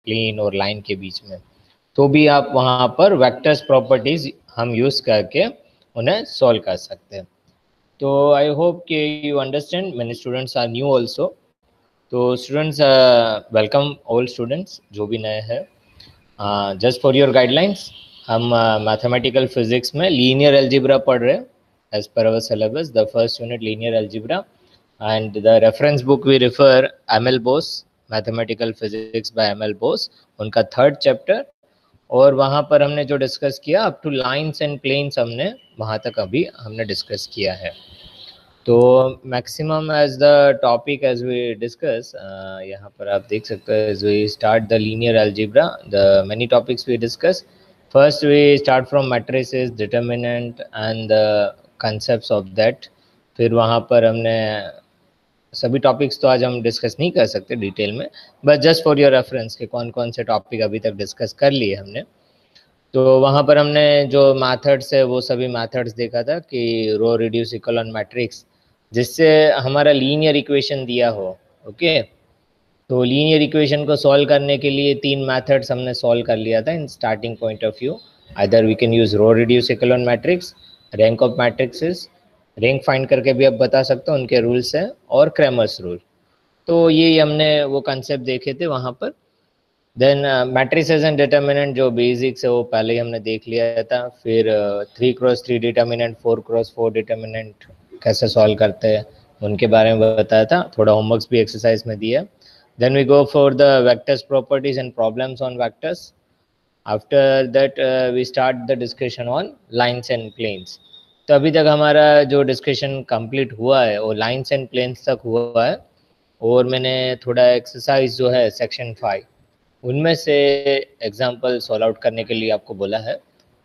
Plane और line के बीच में, तो भी आप वहाँ पर वेक्टर्स प्रॉपर्टीज हम यूज़ करके उन्हें सॉल्व कर सकते हैं। तो आई होप कि you understand, many students are new also. तो स्टूडेंट्स, वेलकम ऑल स्टूडेंट्स जो भी नए हैं। जस्ट फॉर योर गाइडलाइंस, हम मैथमेटिकल फिजिक्स में लीनियर अलजेब्रा पढ़ रहे हैं as per our syllabus, the first unit linear algebra, and the reference book we refer ML Bose, mathematical physics by ML Bose, उनका 3rd चैप्टर। और वहाँ पर हमने जो डिस्कस किया up to lines and planes, हमने वहाँ तक अभी हमने डिस्कस किया है। तो maximum as the topic as we discuss, यहाँ पर आप देख सकते हैं as we start the linear algebra, the many topics we discuss. First we start from matrices, determinant and the concepts of that. फिर वहाँ पर हमने सभी टॉपिक्स तो आज हम डिस्कस नहीं कर सकते डिटेल में, but just for your reference के कौन कौन से टॉपिक अभी तक डिस्कस कर लिए हमने। तो वहाँ पर हमने जो मैथड्स है वो सभी मैथड्स देखा था कि रो रिड्यूस इकोलॉन मैट्रिक्स, जिससे हमारा लीनियर इक्वेशन दिया हो। ओके, तो लीनियर इक्वेशन को सॉल्व करने के लिए 3 मैथड्स हमने सॉल्व कर लिया था in starting point of view. Either we can use row reduce echelon matrix, rank of matrices, rank find करके भी आप बता सकते हो, उनके रूल्स हैं, और क्रैमर्स रूल। तो ये हमने वो कंसेप्ट देखे थे वहाँ पर। देन मैट्रिसेस एंड डिटर्मिनेंट जो बेसिक्स है वो पहले ही हमने देख लिया था। फिर 3x3 डिटर्मिनेंट, 4x4 डिटर्मिनेंट कैसे सॉल्व करते हैं उनके बारे में बताया था, थोड़ा होमवर्क्स भी एक्सरसाइज में दिया। Then we go for the vectors properties and problems on vectors. After that we start the discussion on lines and planes. तो अभी तक हमारा जो डिस्कशन कंप्लीट हुआ है वो लाइन्स एंड प्लेन्स तक हुआ है। और मैंने थोड़ा एक्सरसाइज जो है सेक्शन 5 उनमें से एग्जाम्पल सॉल्व आउट करने के लिए आपको बोला है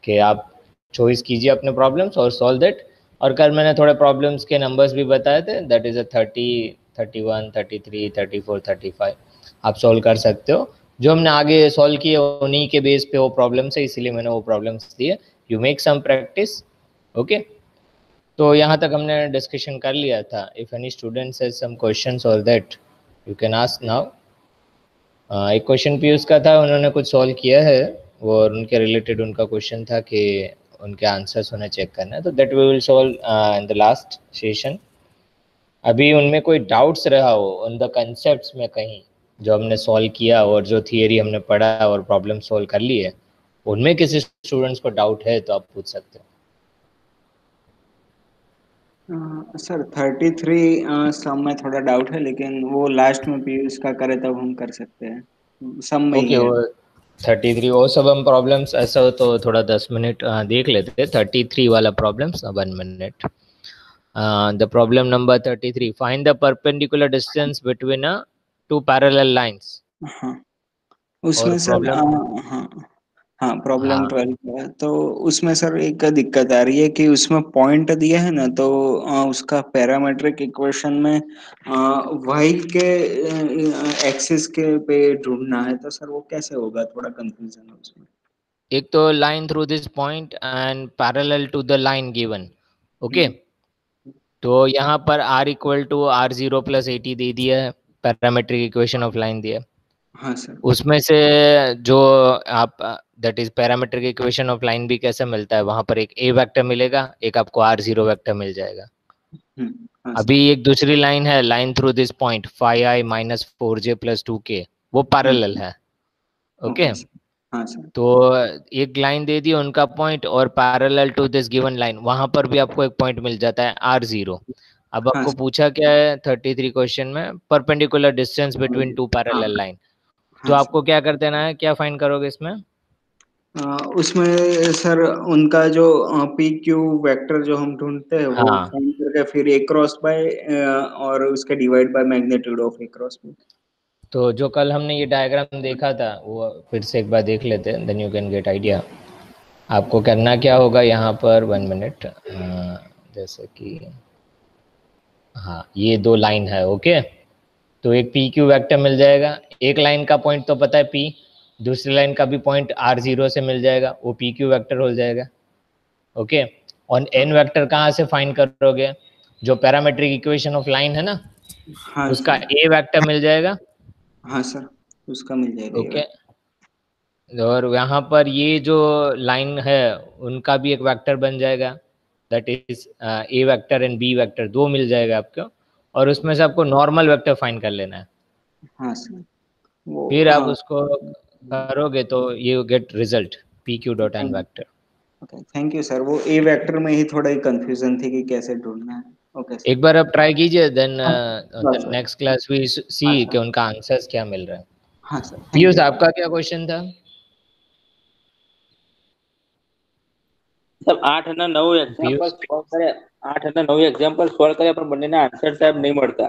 कि आप चॉइस कीजिए अपने प्रॉब्लम्स और सॉल्व दैट। और कल मैंने थोड़े प्रॉब्लम्स के नंबर्स भी बताए थे, दैट इज़ 30, 31, 33, 34, 35 आप सॉल्व कर सकते हो। जो हमने आगे सॉल्व किए उन्हीं के बेस पे वो प्रॉब्लम्स है, इसीलिए मैंने वो प्रॉब्लम्स दिए। You make some practice. Okay, तो यहाँ तक हमने डिस्कशन कर लिया था। If any students has some questions और that you can ask now. एक क्वेश्चन पीयूष का था, उन्होंने कुछ सॉल्व किया है और उनके रिलेटेड उनका क्वेश्चन था कि उनके आंसर्स उन्हें चेक करना है, तो that we will solve in the last session. अभी उनमें कोई डाउट्स रहा हो उन द कंसेप्ट्स में कहीं जो हमने सॉल्व किया और जो थियरी हमने पढ़ा और प्रॉब्लम सॉल्व कर ली है, उनमें किसी स्टूडेंट्स को डाउट है तो आप पूछ सकते हो। सर 33 सम में थोड़ा डाउट है, लेकिन वो लास्ट में पीयूष का करे तब हम कर सकते हैं, सम में ही ओके, है। वो 33 वो सब हम प्रॉब्लम्स ऐसा हो तो थोड़ा 10 मिनट देख लेते हैं। 33 वाला problems 1 minute. The problem number 33, find the perpendicular distance between two parallel lines. हाँ, और उसमें सर प्रॉब्लम, हाँ हाँ, प्रॉब्लम हाँ 12 है। तो उसमें सर एक दिक्कत आ रही है कि उसमें पॉइंट दिया है ना, तो उसका पैरामेट्रिक इक्वेशन में वाई के एक्सिस के पे ढूंढना है, तो सर वो कैसे होगा, थोड़ा कंफ्यूजन है उसमें। एक तो line through this point and parallel to the line given. Okay, hmm, तो यहाँ पर r equal to r0 plus 80 दे दिया है, पैरामेट्रिक इक्वेशन ऑफ लाइन दिया। हाँ सर। उसमें से जो आप that is parametric equation of line भी कैसे मिलता है, वहां पर एक ए वेक्टर मिलेगा, एक आपको r0 वेक्टर मिल जाएगा। हाँ अभी सर। एक दूसरी लाइन है, line through this point 5i minus 4j plus 2k, वो पैरेलल है। Okay, okay sir. हाँ सर। तो एक लाइन दे दी उनका पॉइंट और parallel to this given line, वहां पर भी आपको एक पॉइंट मिल जाता है r0। अब हाँ आपको सर। पूछा क्या है 33 क्वेश्चन में, परपेंडिकुलर डिस्टेंस बिटवीन टू हाँ पैरेलल लाइन। तो हाँ सर। आपको क्या कर देना है, क्या फाइंड करोगे इसमें? उसमें सर उनका जो पी क्यू वेक्टर जो हम ढूंढते हैं वो हाँ, फाइंड करके फिर ए क्रॉस बाय और उसके divide by magnitude of A cross bye. तो जो कल हमने ये डायग्राम देखा था वो फिर से एक बार देख लेते हैं, then you can get idea. आपको करना क्या होगा यहाँ पर, 1 मिनट, जैसे कि हाँ ये 2 लाइन है। ओके, तो एक पी क्यू वेक्टर मिल जाएगा, एक लाइन का पॉइंट तो पता है पी, दूसरी लाइन का भी पॉइंट r0 से मिल जाएगा, वो पी क्यू वेक्टर हो जाएगा। ओके, और हाँ एन वेक्टर कहाँ से फाइंड करोगे, जो पैरामेट्रिक इक्वेशन ऑफ लाइन है ना, हाँ उसका सर। ए वेक्टर मिल जाएगा। हाँ सर, उसका मिल जाएगा ये ओके, वेक्टर। और यहाँ पर ये जो लाइन है उनका भी एक वेक्टर बन जाएगा, that is a vector and B vector, दो मिल जाएगा आपको, और उसमें से आपको नॉर्मल वेक्टर फाइंड कर लेना है। हाँ सर, वो फिर आप उसको करोगे तो ये get result P Q dot N vector. Okay, thank you sir. वो ए वेक्टर में ही थोड़ा ही कंफ्यूजन थी कि कैसे ढूंढना है। Okay sir. एक बार आप ट्राई कीजिए, देन हाँ सर। नेक्स्ट क्लास वी सी हाँ कि सर। उनका आंसर्स क्या मिल रहा है। हाँ सर, थैंक पीयूष यू। आपका क्या क्वेश्चन था? સાહેબ 8 અને 9 એક્ઝામ્પલ पीयूष સોલ્વ કરે, 8 અને 9 એક્ઝામ્પલ સોલ્વ કર્યા પણ બંનેના આન્સર સાહેબ નહીં મળતા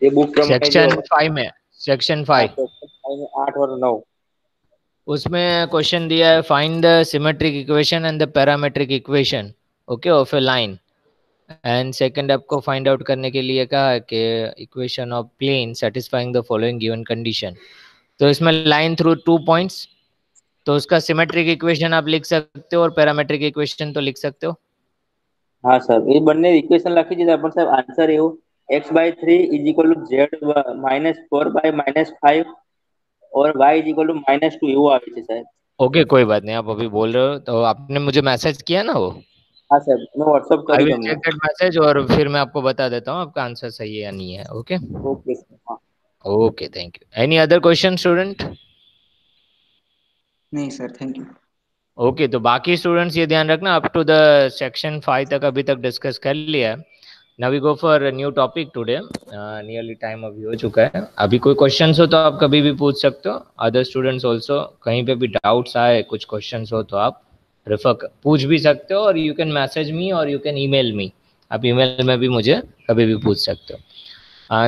એ બુક પ્રમાણે જો सेक्शन 5 में, सेक्शन 5 8 और 9 उसमें क्वेश्चन दिया है, find the symmetric equation and the parametric equation okay of a line, and second आपको फाइंड आउट करने के लिए कहा है कि equation of plane satisfying the following given condition. तो इसमें लाइन थ्रू 2 पॉइंट्स, तो उसका सिमेट्रिक इक्वेशन आप लिख सकते हो और पैरामेट्रिक इक्वेशन तो लिख सकते हो। હા સર એ બંને ઇક્વેશન લખી દીધા પણ સાહેબ આન્સર એવું x/3 z -4/-5 और y -2 એવું આવે છે સાહેબ। ओके कोई बात नहीं, आप अभी बोल रहे हो तो आपने मुझे मैसेज किया ना वो, હા સાહેब मैं व्हाट्सएप आई કરી विल તમને। चेक दैट मैसेज और फिर मैं आपको बता देता हूँ आपका आंसर सही है या नहीं है। ओके ઓકે સર હા। Okay thank you. Any other question student? नहीं सर, थैंक यू। ओके तो बाकी स्टूडेंट्स ये ध्यान रखना, अप टू द सेक्शन 5 तक अभी तक डिस्कस कर लिया है। Now we go for new topic today, nearly time अभी हो चुका है। अभी कोई क्वेश्चंस हो तो आप कभी भी पूछ सकते हो, अदर स्टूडेंट्स ऑल्सो कहीं पे भी डाउट्स आए, कुछ क्वेश्चंस हो तो आप रेफर पूछ भी सकते हो, और यू कैन मैसेज मी और यू कैन ईमेल मी, आप ईमेल में भी मुझे कभी भी पूछ सकते हो।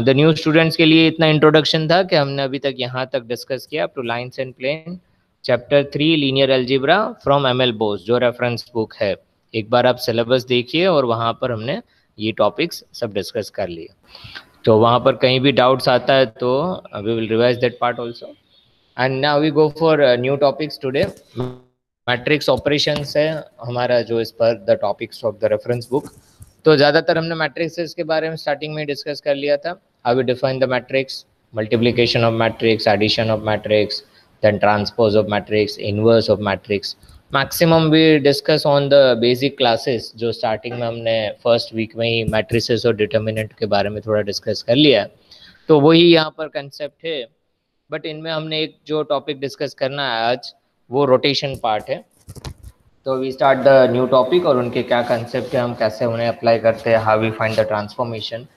द न्यू स्टूडेंट्स के लिए इतना इंट्रोडक्शन था कि हमने अभी तक यहाँ तक डिस्कस किया, up to lines and plane chapter 3 linear algebra from ML Bose, जो रेफरेंस बुक है। एक बार आप सिलेबस देखिए और वहाँ पर हमने ये टॉपिक्स सब डिस्कस कर लिए, तो वहाँ पर कहीं भी डाउट्स आता है तो we will revise that part also. And now we go for new topics today. Matrix operations है हमारा जो इस पर the topics of the reference book. तो ज़्यादातर हमने मैट्रिक्सेस के बारे में स्टार्टिंग में डिस्कस कर लिया था, how we define the matrix, multiplication of matrix, addition of matrix, then transpose of matrix, inverse of matrix, maximum we discuss on the basic classes जो स्टार्टिंग में हमने फर्स्ट वीक में ही मैट्रिसेस और determinant के बारे में थोड़ा डिस्कस कर लिया है, तो वही यहाँ पर कंसेप्ट है। बट इनमें हमने एक जो टॉपिक डिस्कस करना है आज वो रोटेशन पार्ट है। तो we start the new topic और उनके क्या कंसेप्ट है, हम कैसे उन्हें अप्लाई करते हैं, how we find the transformation.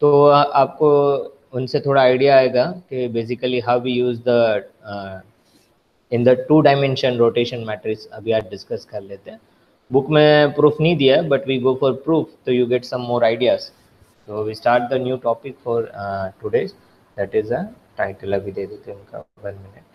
तो आपको उनसे थोड़ा आइडिया आएगा कि basically how we use the in the 2 dimension rotation matrix अभी आज डिस्कस कर लेते हैं। बुक में प्रूफ नहीं दिया है but we go for proof, तो you get some more ideas. तो we start the new topic for today's, that is a title अभी दे देते हैं उनका, 1 minute.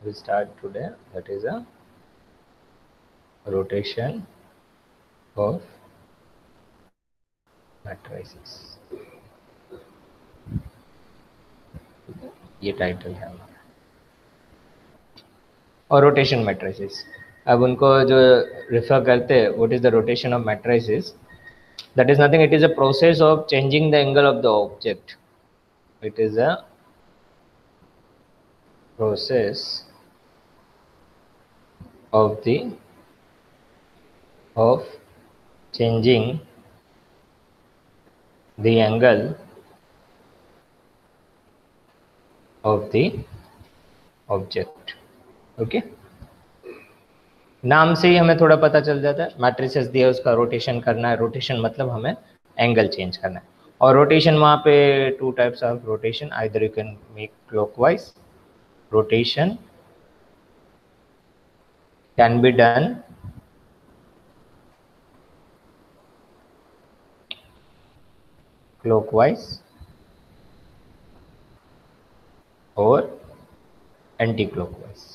We start today, that is a rotation of matrices, ये title है हमारा। और रोटेशन मैट्रिसेस, अब उनको जो रेफर करते हैं, what is the rotation of matrices, that is nothing, it is a process of changing the angle of the object, it is a process of changing the angle of the object। Okay, नाम से ही हमें थोड़ा पता चल जाता है, matrices दिया उसका रोटेशन करना है, रोटेशन मतलब हमें एंगल चेंज करना है। और रोटेशन वहाँ पे 2 types of rotation, either you can make clockwise rotation can be done clockwise or anti-clockwise।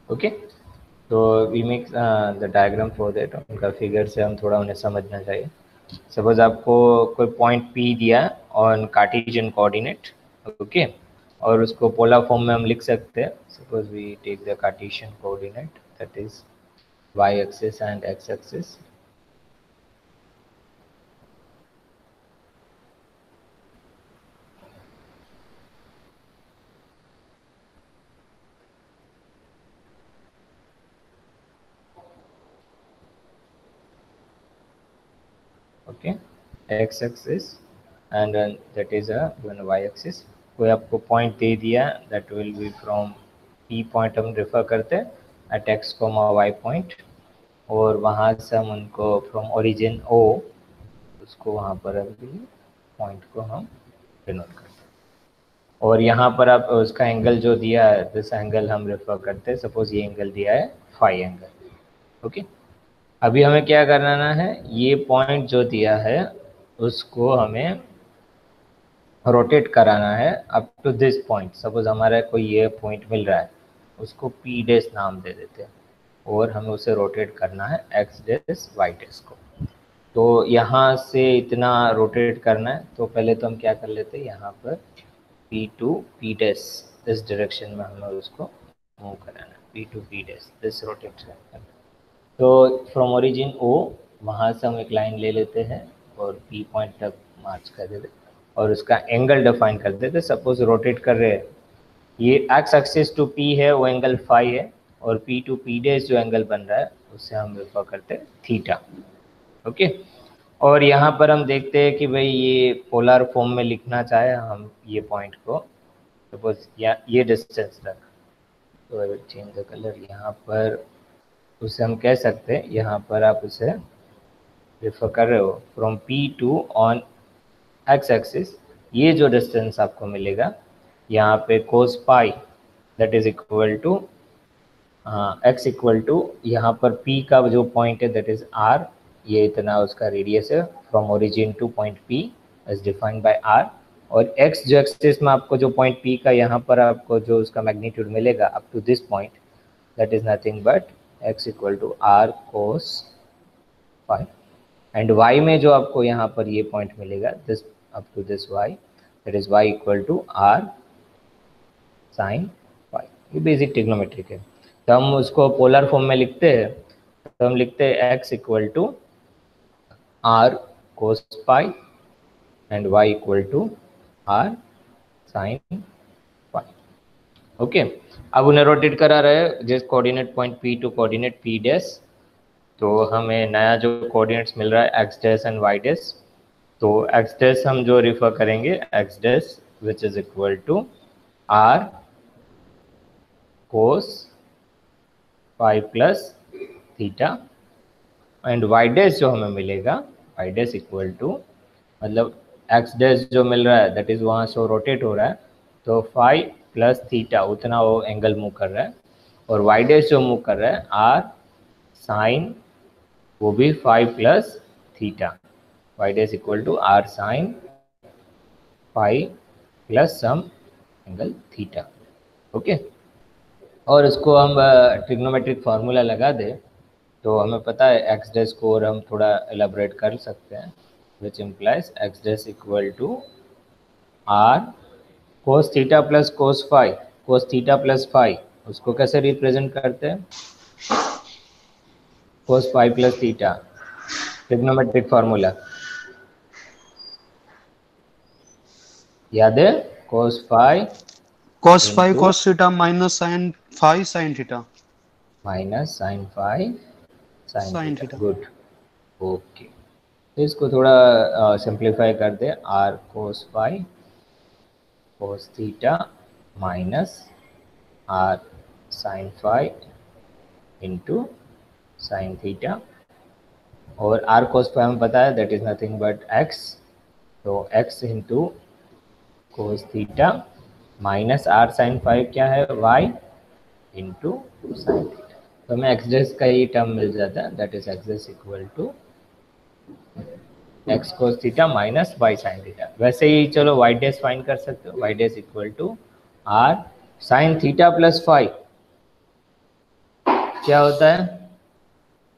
Okay, तो we make the diagram for that, उनका फिगर से हम थोड़ा उन्हें समझना चाहिए। सपोज आपको कोई पॉइंट P दिया ऑन कार्टेशियन कोऑर्डिनेट, ओके और उसको पोलर फॉर्म में हम लिख सकते हैं. Suppose we take the Cartesian coordinate that is y axis and x axis. Okay, x axis and that is a y axis. कोई आपको पॉइंट दे दिया that will be from p point हम refer करते हैं एट x, y पॉइंट और वहाँ से हम उनको फ्रॉम ओरिजिन o उसको वहाँ पर अभी पॉइंट को हम डिनोट करते हैं और यहाँ पर आप उसका एंगल जो दिया है दिस एंगल हम रेफर करते हैं. सपोज ये एंगल दिया है फाई एंगल. ओके अभी हमें क्या करना है, ये पॉइंट जो दिया है उसको हमें रोटेट कराना है up to this point. Suppose हमारा कोई ये पॉइंट मिल रहा है उसको p डैश नाम दे देते हैं और हमें उसे रोटेट करना है x डैश y डैश को. तो यहाँ से इतना रोटेट करना है तो पहले तो हम क्या कर लेते हैं, यहाँ पर p टू p डैश इस डायरेक्शन में हमें उसको मूव कराना है. p to p dash this rotate करना है. तो फ्रॉम ओरिजिन o वहाँ से हम एक लाइन ले लेते हैं और p पॉइंट तक मार्च कर देते हैं और उसका एंगल डिफाइन कर देते. सपोज रोटेट कर रहे हैं, ये x एक्सिस टू p है वो एंगल फाई है और p टू p डैश जो एंगल बन रहा है उससे हम रेफर करते हैं थीटा. ओके और यहाँ पर हम देखते हैं कि भाई ये पोलर फॉर्म में लिखना चाहे हम ये पॉइंट को सपोज ये डिस्टेंस तक, तो I will change the colour. यहाँ पर उसे हम कह सकते हैं, यहाँ पर आप उसे रेफर कर रहे हो from p to on x axis. ये जो डिस्टेंस आपको मिलेगा यहाँ पे cos pi that is equal to x equal to यहाँ पर p का जो पॉइंट है दैट इज r. ये इतना उसका रेडियस है from origin two point p is defined by r और x जो एक्सिस में आपको जो पॉइंट p का यहाँ पर आपको जो उसका मैग्नीट्यूड मिलेगा up to this point that is nothing but x equal to r cos phi and y में जो आपको यहाँ पर ये पॉइंट मिलेगा this up to this y that is y equal to r sin phi. ये basic trigonometric है. तो हम उसको पोलर फॉर्म में लिखते हैं तो हम लिखते हैं x equal to r cos phi and y equal to r sin phi. Okay अब उन्हें रोटेट करा रहे जिस coordinate point p to coordinate p dash. तो हमें नया जो कोऑर्डिनेट्स मिल रहा है x dash and y dash. तो x डैश हम जो रिफर करेंगे x dash which is equal to r cos phi plus theta and y dash जो हमें मिलेगा y डैश इक्वल टू मतलब x डैश जो मिल रहा है दैट इज वहाँ से रोटेट हो रहा है तो phi प्लस थीटा उतना वो एंगल मूव कर रहा है और y डैश जो मूव कर रहा है r साइन वो भी phi plus theta. y dash equal to r sine phi plus some angle theta. Okay और इसको हम ट्रिग्नोमेट्रिक फार्मूला लगा दे तो हमें पता है x डैश को और हम थोड़ा एलाबोरेट कर सकते हैं which implies x dash equal to r cos theta plus cos phi. cos theta plus phi उसको कैसे रिप्रेजेंट करते हैं, cos phi plus theta trigonometric formula याद है cos phi cos theta minus sin phi sin theta minus sin phi sin sin theta. theta. Good okay तो इसको थोड़ा simplify कर दे r cos phi cos theta minus r sin phi into sin theta और r cos phi हमें पता है that is nothing but x. तो x into cos theta minus r sin phi क्या है y इंटू sin थीटा. तो हमें x dash का ये टर्म मिल जाता है that is x dash equal to x cos theta minus y sin theta. वैसे ही चलो y डैश फाइंड कर सकते हो y dash equal to r sin theta plus phi क्या होता है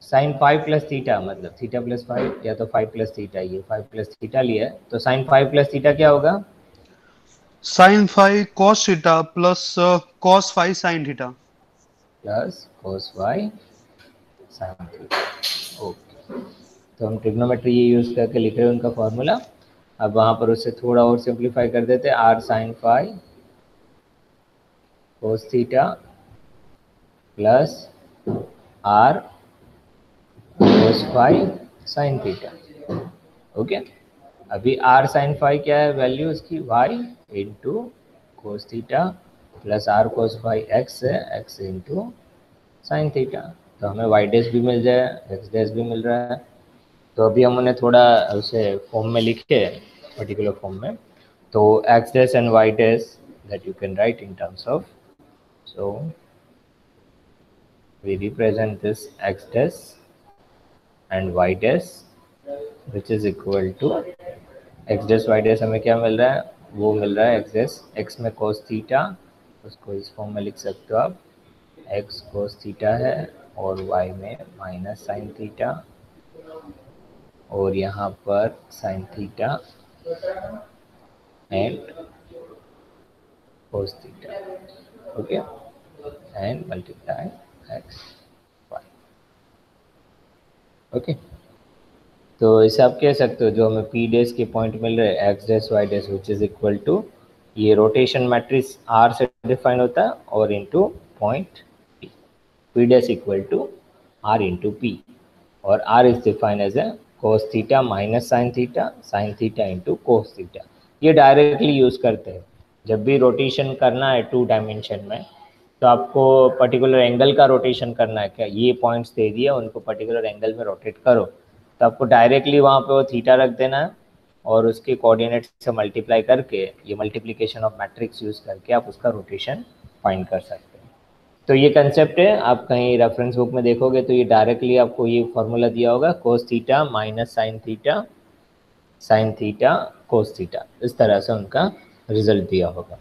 sin phi प्लस थीटा मतलब थीटा प्लस phi या तो phi प्लस थीटा. ये phi प्लस थीटा लिया है तो sin phi प्लस थीटा क्या होगा sin phi cos theta plus cos phi sin theta. Plus cos y sin theta. Okay, तो हम ट्रिग्नोमेट्री ये यूज करके लिख रहे हैं उनका फॉर्मूला। अब वहाँ पर उससे थोड़ा और सिंप्लीफाई कर देते हैं, r sin phi cos theta plus r cos phi sin theta. Okay, अभी r sin phi क्या है वैल्यू उसकी, y into cos theta plus r cos phi x है, x इंटू साइन थीटा। तो हमें y डैश भी मिल जाए, x dash भी मिल रहा है। तो अभी हम उन्हें थोड़ा उसे फॉर्म में लिखे, पर्टिकुलर फॉर्म में। तो x dash and y dash that you can write in terms of, so we represent this x dash and y dash which is equal to x dash y dash हमें क्या मिल रहा है, वो मिल रहा है x dash, x में cos theta, उसको इस फॉर्म में लिख सकते हो आप, x cos थीटा है और y में माइनस साइन थीटा और यहाँ पर sine theta and cos theta. Okay, and multiply x y। Okay, तो इसे आप कह सकते हो जो हमें p डैश के पॉइंट मिल रहे हैं x dash y dash which is equal to, ये रोटेशन मैट्रिक्स r से डिफाइन होता है और into point p dash equal to r into P, और r is define as a cos theta minus sine theta into cos theta. ये directly use करते हैं जब भी रोटेशन करना है 2 डायमेंशन में, तो आपको पर्टिकुलर एंगल का रोटेशन करना है, क्या ये पॉइंट्स दे दिए उनको पर्टिकुलर एंगल में रोटेट करो, तो आपको डायरेक्टली वहाँ पे वो थीटा रख देना है और उसके कोऑर्डिनेट से मल्टीप्लाई करके, ये मल्टीप्लिकेशन ऑफ मैट्रिक्स यूज़ करके आप उसका रोटेशन फाइंड कर सकते हैं। तो ये कंसेप्ट है, आप कहीं रेफरेंस बुक में देखोगे तो ये डायरेक्टली आपको ये फॉर्मूला दिया होगा, cos theta minus sine theta cos theta, इस तरह से उनका रिजल्ट दिया होगा।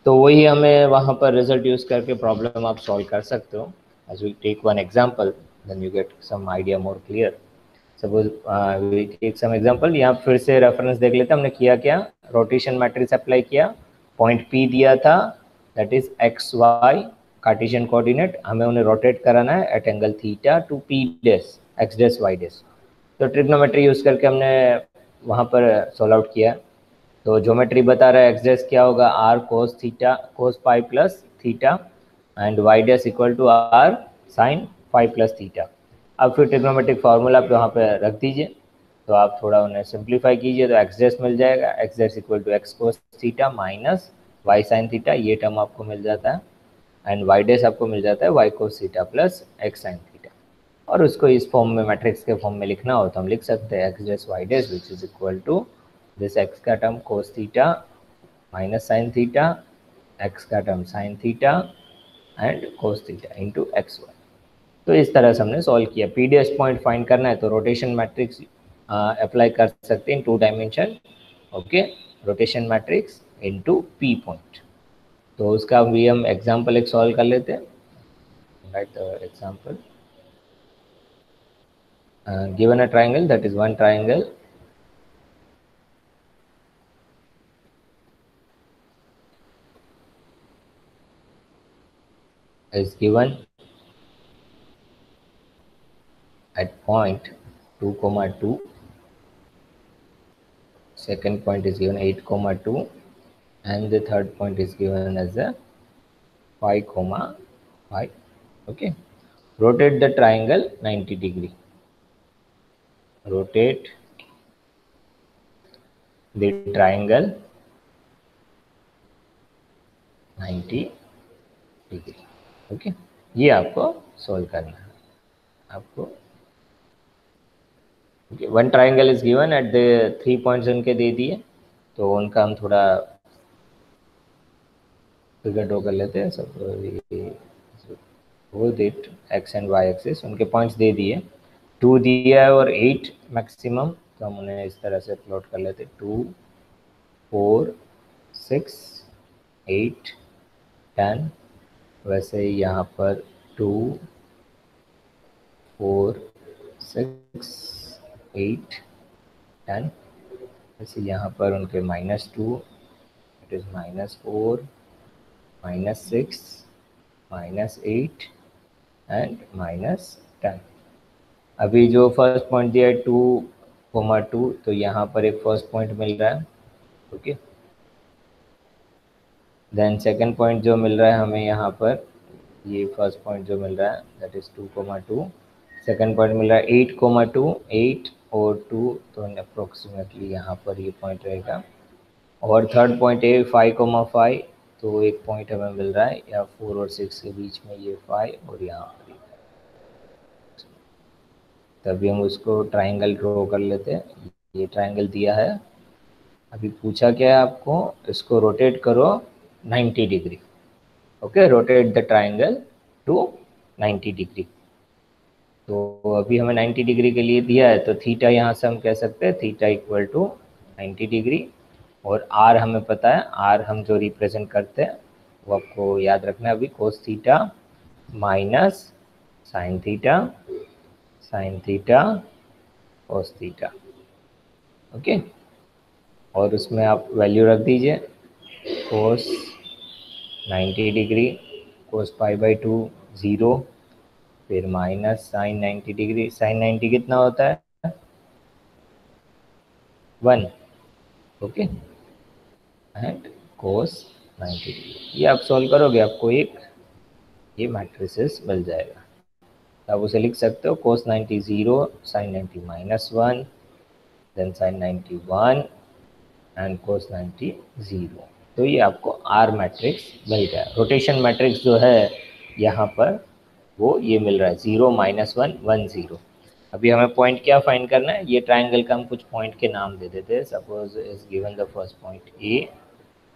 तो वही हमें वहाँ पर रिजल्ट यूज़ करके प्रॉब्लम आप सॉल्व कर सकते हो। As we take one example then you get some idea more clear. Suppose we take some example, यहाँ फिर से रेफरेंस देख लेते हैं। हमने किया क्या, रोटेशन मैट्रिक्स अप्लाई किया, पॉइंट P दिया था that is x y Cartesian coordinate, हमें उन्हें रोटेट कराना है at angle theta to P dash x dash y dash. तो ट्रिग्नोमेट्री यूज़ करके हमने वहाँ पर सॉल्व आउट किया। तो ज्योमेट्री बता रहा है एक्स डैश क्या होगा, r cos theta cos pi plus theta and y dash equal to r sine pi plus theta. अब फिर ट्रिग्नोमेट्रिक फार्मूला पे वहाँ पे रख दीजिए, तो आप थोड़ा उन्हें सिंप्लीफाई कीजिए तो एक्स डैश मिल जाएगा, x dash equal to x cos theta minus y sine theta, ये टर्म आपको मिल जाता है, एंड वाई डैश आपको मिल जाता है y cos theta plus x sine theta. और उसको इस फॉर्म में मैट्रिक्स के फॉर्म में लिखना हो तो हम लिख सकते हैं x dash y dash which is equal to this x का term cos theta minus sine theta, x का term sine theta and cos theta into x y. तो इस तरह से हमने सॉल्व किया। P D S point find करना है तो रोटेशन मैट्रिक्स अप्लाई कर सकते हैं in 2 dimension. Okay, rotation matrix into P point. तो उसका भी हम एग्जांपल एक सॉल्व कर लेते हैं। Right the example, given a triangle, that is one triangle is given at point 2, 2, second point is given 8, 2, and the third point is given as a 5, 5. Okay, rotate the triangle 90 degree. Rotate the triangle 90 degree. Okay, ये आपको solve करना है। आपको one triangle is given at the 3 points उनके दे दिए, तो उनका हम थोड़ा फिगर ड्रॉ कर लेते हैं। सब वो डेट एक्स एंड वाई एक्सिस, उनके पॉइंट्स दे दिए, 2 दिया है और 8 मैक्सिमम, तो हम उन्हें इस तरह से प्लॉट कर लेते हैं 2, 4, 6, 8, 10। वैसे ही यहाँ पर 2, 4, 6, 8, 10। वैसे यहाँ पर उनके -2, it is -4, -6, -8 एंड -10। अभी जो फर्स्ट पॉइंट दिया है 2, 2, तो यहाँ पर एक फर्स्ट पॉइंट मिल रहा है, ओके। देन सेकंड पॉइंट जो मिल रहा है हमें यहाँ पर, ये फर्स्ट पॉइंट जो मिल रहा है दैट इज 2, 2। सेकंड पॉइंट मिल रहा है 8, 2, 8 और 2, तो अप्रोक्सीमेटली यहाँ पर ये पॉइंट रहेगा। और थर्ड पॉइंट है 5, 5, तो एक पॉइंट हमें मिल रहा है या 4 और 6 के बीच में, ये 5 और यहाँ पर। तभी हम उसको ट्राइंगल ड्रॉ कर लेते हैं। ये ट्राइंगल दिया है, अभी पूछा क्या है आपको, इसको रोटेट करो 90 degree, okay. Rotate the triangle to 90 degree. तो अभी हमें 90 डिग्री के लिए दिया है, तो थीटा यहाँ से हम कह सकते हैं थीटा इक्वल टू 90 डिग्री। और आर हमें पता है, आर हम जो रिप्रेजेंट करते हैं वो आपको याद रखना है अभी, कोस theta minus sine theta, sine theta cos theta, okay. और उसमें आप वैल्यू रख दीजिए, कोस 90 डिग्री, कोस π/2 0, फिर माइनस साइन 90 डिग्री, साइन 90 कितना होता है 1, ओके, एंड कोस 90 डिग्री। ये आप सॉल्व करोगे आपको एक ये मैट्रिसेस मिल जाएगा। तो आप उसे लिख सकते हो cos 90 0, sine 90 -1, then sine 90 1 and cos 90 0। तो ये आपको आर मैट्रिक्स मिल गया। रोटेशन मैट्रिक्स जो है यहाँ पर वो ये मिल रहा है 0, -1, 1, 0। अभी हमें पॉइंट क्या फाइंड करना है, ये ट्राइंगल का हम कुछ पॉइंट के नाम दे देते हैं। Suppose is given the first point A,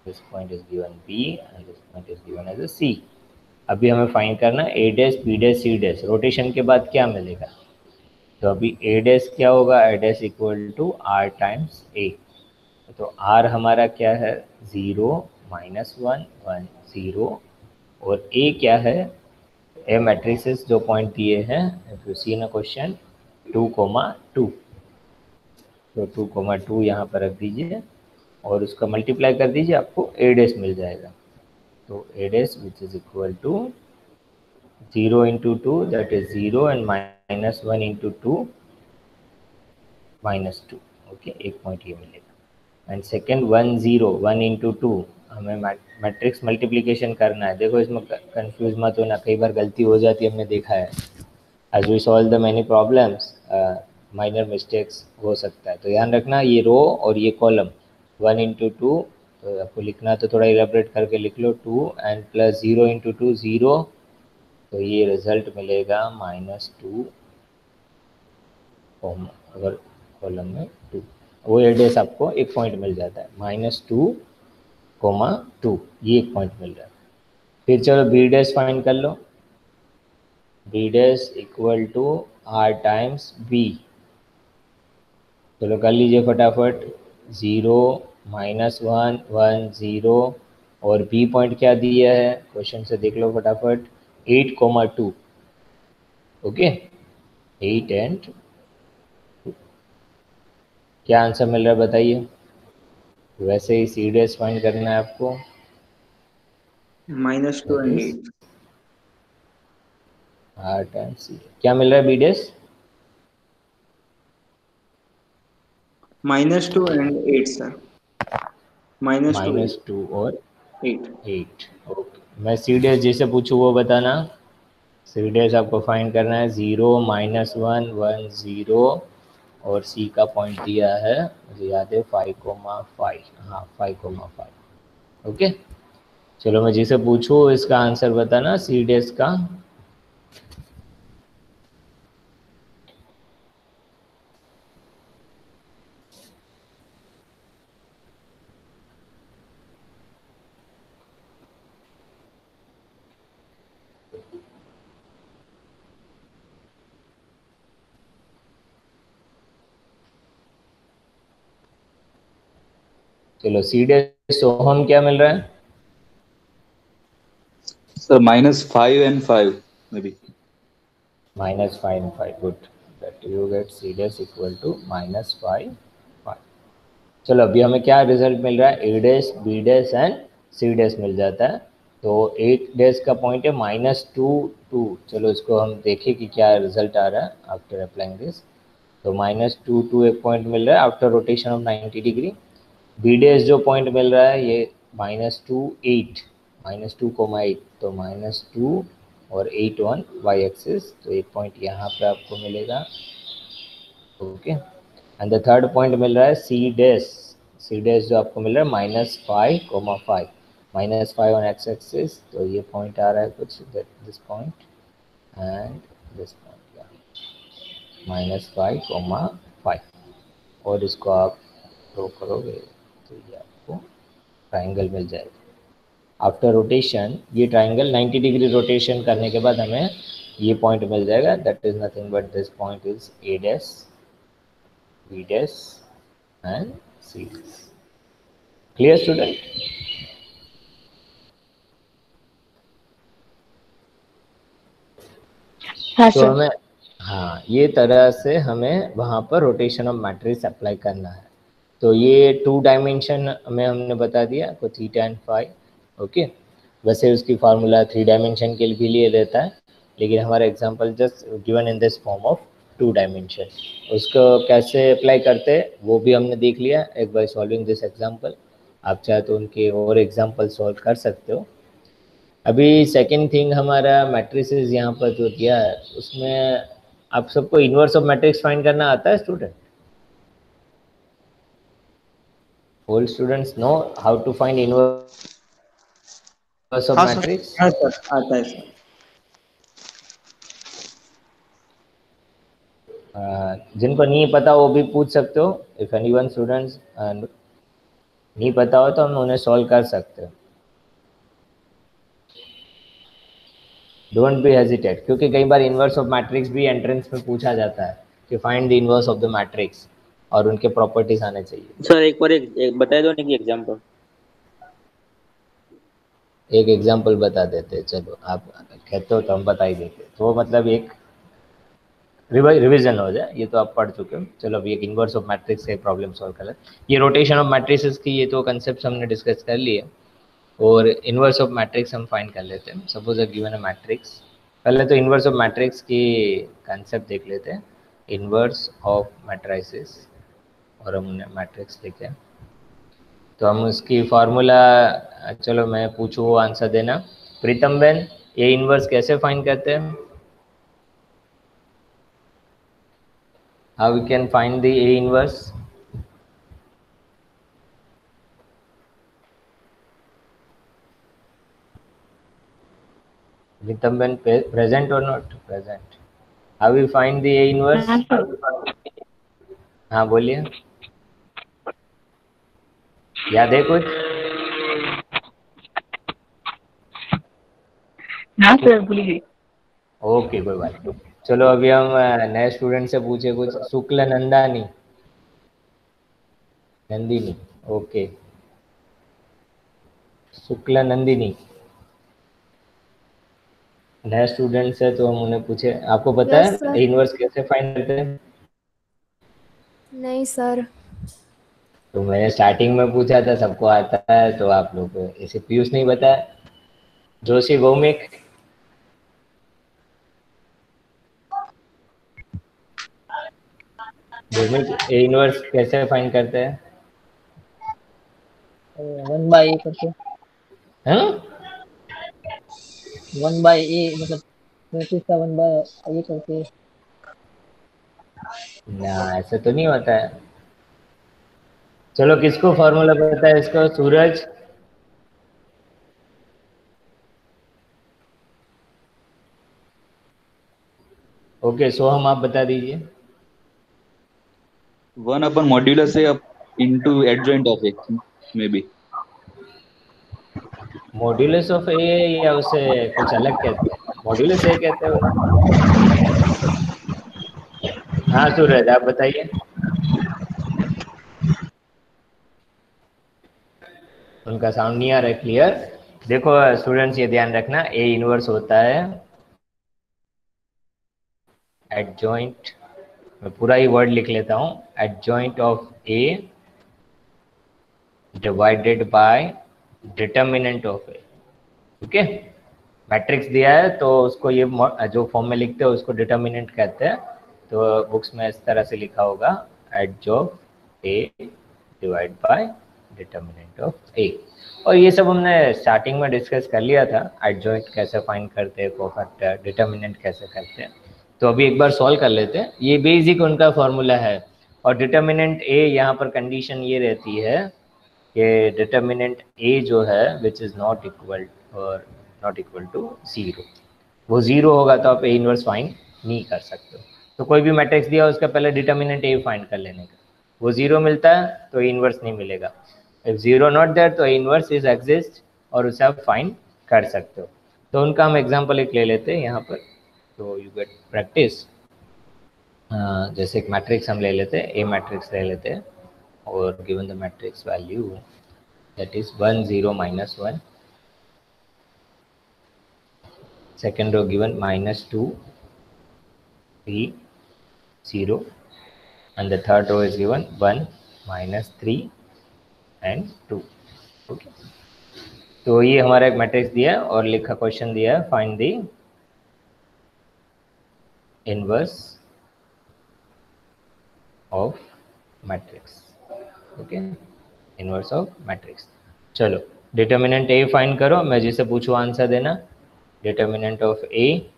this point is given B and this point is given as a C. अभी हमें फाइंड करना है A dash, B dash, C dash. Rotation के बाद क्या मिलेगा, तो अभी ए डैश क्या होगा, A dash equal to R times A. तो आर हमारा क्या है 0, -1, 1, 0। और ए क्या है, ए मैट्रिसेस जो पॉइंट दिए हैं if you see in a question 2, 2, तो 2, 2 यहाँ पर रख दीजिए और उसका मल्टीप्लाई कर दीजिए, आपको ए डैश मिल जाएगा। तो A dash which is equal to 0 into 2 that is 0 and -1 into 2 -2, okay. एक पॉइंट ये मिलेगा। एंड सेकेंड 1, 0, 1 इंटू 2, हमें मैट्रिक्स मल्टीप्लिकेशन करना है। देखो इसमें कंफ्यूज मत होना, कई बार गलती हो जाती है, हमने देखा है। As we solve the many problems minor mistakes हो सकता है, तो ध्यान रखना ये रो और ये कॉलम 1 इंटू 2, तो आपको लिखना तो थोड़ा इलेबरेट करके लिख लो 2 एंड प्लस 0 इंटू 2 0, तो ये रिजल्ट मिलेगा -2, अगर कॉलम में 2, वो एड्रेस आपको एक पॉइंट मिल जाता है -2, 2, ये एक पॉइंट मिल रहा है। फिर चलो बी डैश फाइंड कर लो, B dash equal to R times B. चलो कर लीजिए फटाफट, 0, -1, 1, 0 और बी पॉइंट क्या दिया है क्वेश्चन से देख लो फटाफट, 8, 2, ओके। 8 एंड 2, क्या आंसर मिल रहा है बताइए। वैसे ही सी डैश फाइंड करना है आपको, -2 and 8, आर टाइम्स सी। क्या मिल रहा है बी डैश, -2 and 8 सर, -2 -2 और 8। 8, ओके। मैं सी डैश जैसे पूछूँ वो बताना। सी डैश आपको फाइंड करना है 0, -1, 1, 0 और सी का पॉइंट दिया है मुझे याद है 5, 5, हाँ 5, 5, ओके। चलो मैं जिसे पूछूँ इसका आंसर बताना सी डैश का। चलो सी डैश सोहम क्या मिल रहा है sir -5 and 5 maybe. -5 and 5, good, that you get C dash equal to -5, 5, चलो अभी हमें क्या रिजल्ट मिल रहा है, A dash B dash and C dash मिल जाता है। तो 8 डैश का पॉइंट है -2 2। चलो इसको हम देखें कि क्या रिजल्ट आ रहा है आफ्टर अप्लाइंग दिस। तो -2 2 एक पॉइंट मिल रहा है after rotation of 90 degree. B dash जो पॉइंट मिल रहा है ये -2 8 -2, 8 तो -2 और 8 1 वाई एक्सिस, तो एक पॉइंट यहाँ पे आपको मिलेगा। Okay, and the third point मिल रहा है सी डैश जो आपको मिल रहा है -5, 5 -5 ऑन एक्स एक्सिस। तो ये पॉइंट आ रहा है कुछ this point and this point -5, 5 और इसको आप ड्रॉ करोगे तो ये आपको ट्राइंगल मिल जाएगा। आफ्टर रोटेशन ये ट्राइंगल 90 डिग्री रोटेशन करने के बाद हमें ये पॉइंट मिल जाएगा, that is nothing but this point is A dash B dash and C dash. Clear student? हाँ तो सर। हमें, हाँ, ये तरह से हमें वहाँ पर रोटेशन ऑफ मैट्रिक्स अप्लाई करना है। तो ये 2 डायमेंशन में हमने बता दिया आपको, थीटा एंड फाई। ओके, वैसे उसकी फार्मूला 3 डायमेंशन के लिए लिए रहता है, लेकिन हमारा example just given in this form of 2 dimension. उसको कैसे अप्लाई करते हैं वो भी हमने देख लिया एक बार सॉल्विंग दिस एग्जांपल। आप चाहे तो उनके और एग्जांपल सॉल्व कर सकते हो। अभी सेकंड थिंग हमारा मैट्रिसेस यहाँ पर जो दिया है उसमें आप सबको इन्वर्स ऑफ मैट्रिक्स फाइंड करना आता है student? All students know how to find inverse of हाँ सर। matrix? हाँ सर, आता है सर। जिनको नहीं पता वो भी पूछ सकते हो। इफ एनीवन स्टूडेंट्स नहीं पता हो तो हम उन्हें सॉल्व कर सकते हो। डोंट बी हेजिटेट, क्योंकि कई बार इन्वर्स ऑफ मैट्रिक्स भी एंट्रेंस में पूछा जाता है कि find the inverse of the matrix और उनके प्रॉपर्टीज आने चाहिए। सर एक बार एक बता दो नहीं एग्जांपल। एक एग्जांपल बता देते, चलो आप कहते हो तो हम बता ही देते, तो वो मतलब एक रिवीजन हो जाए। ये तो आप पढ़ चुके हो। चलो अभी एक इन्वर्स ऑफ मैट्रिक्स से प्रॉब्लम सॉल्व कर लेते। ये रोटेशन ऑफ मैट्रिसेस की ये तो कंसेप्ट हमने डिस्कस कर लिए, और इन्वर्स ऑफ मैट्रिक्स हम फाइंड कर लेते हैं। Suppose a given a matrix, पहले तो इन्वर्स ऑफ मैट्रिक्स की कंसेप्ट देख लेते हैं। इन्वर्स ऑफ मैट्रिसेस, और हमने मैट्रिक्स लिखे, तो हम उसकी फार्मूला, चलो मैं पूछूँ वो आंसर देना। प्रीतम बेन, ये इन्वर्स कैसे फाइंड करते हैं? How we can find the A inverse? Vitamben present or not present? How we find the A inverse? हाँ सर। हाँ बोलिए, याद है कुछ? हाँ सर भूल गई। ओके, कोई बात नहीं। चलो अभी हम नए स्टूडेंट से पूछे कुछ। शुक्ल नंदानी, नंदिनी, ओके, शुक्ल नंदिनी नए स्टूडेंट है तो हम उन्हें पूछे, आपको पता यस है सर। ए इनवर्स कैसे फाइंड करते हैं? नहीं सर। तो मैंने स्टार्टिंग में पूछा था, सबको आता है, तो आप लोग को ऐसे पीयूष नहीं बताया, जोशी भौमिक, भौमिक ए इनवर्स कैसे फाइंड करते हैं? 1/a करके। हाँ, 1/a मतलब मैट्रिक्स का 1/a करके। ना ऐसा तो नहीं होता है। चलो किसको फॉर्मूला पता है इसको? सूरज, ओके, सोहम आप बता दीजिए। 1 upon modulus A into adjoint of X, maybe. Modulus of A, या उसे कुछ अलग कहते हैं? मॉड्यूलस ए कहते हैं उन्हें। हाँ सूरज आप बताइए। उनका साउंड नहीं आ रहा है क्लियर। देखो स्टूडेंट्स, ये ध्यान रखना, ए इनवर्स होता है एडजॉइंट, मैं पूरा ही वर्ड लिख लेता हूँ, adjoint of A divided by determinant of A. Okay, matrix दिया है तो उसको ये जो फॉर्म में लिखते हैं उसको डिटर्मिनेंट कहते हैं। तो बुक्स में इस तरह से लिखा होगा adjoint A divide by determinant of A. और ये सब हमने स्टार्टिंग में डिस्कस कर लिया था, एडजॉइंट कैसे फाइंड करते हैं, कोफैक्टर, डिटर्मिनेंट कैसे करते हैं। तो अभी एक बार सॉल्व कर लेते हैं। ये बेसिक उनका फॉर्मूला है। और डिटर्मिनेंट ए, यहाँ पर कंडीशन ये रहती है कि डिटर्मिनेंट ए जो है विच इज़ नॉट इक्वल और नॉट इक्वल टू 0, वो 0 होगा तो आप ए इनवर्स फाइंड नहीं कर सकते हो। तो कोई भी मैट्रिक्स दिया उसका पहले डिटर्मिनेंट ए फाइंड कर लेने का, वो 0 मिलता है तो ए इनवर्स नहीं मिलेगा। इफ 0 नॉट देयर तो ए इनवर्स इज एग्जिस्ट और उसे आप फाइंड कर सकते हो। तो उनका हम एग्जांपल एक ले लेते हैं यहाँ पर, तो यू गेट प्रैक्टिस। जैसे एक मैट्रिक्स हम ले लेते हैं, ए मैट्रिक्स ले लेते हैं, और given the matrix value that is 1 0 -1, second row given -2 3 0, and the third row is given 1 -3 and 2। Okay, तो ये हमारा एक मैट्रिक्स दिया है और लिखा क्वेश्चन दिया है find the inverse of matrix. Okay, inverse of matrix. चलो डिटर्मिनेंट ए फाइंड करो, मैं जिसे पूछूँ आंसर देना। डिटर्मिनेंट ऑफ ए,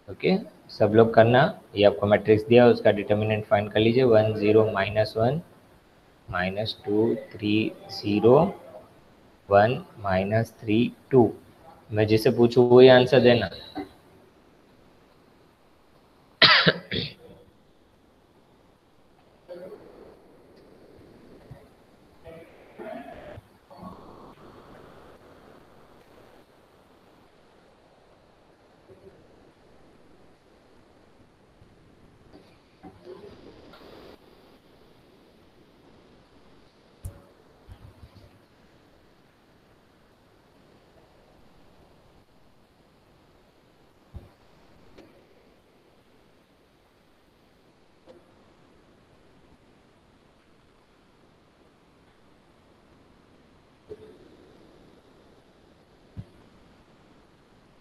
ओके, सब लोग करना। ये आपको मैट्रिक्स दिया उसका डिटर्मिनेंट फाइंड कर लीजिए। 1 0 -1 -2 3 0 1 -3 2। मैं जिसे पूछूँ वही आंसर देना।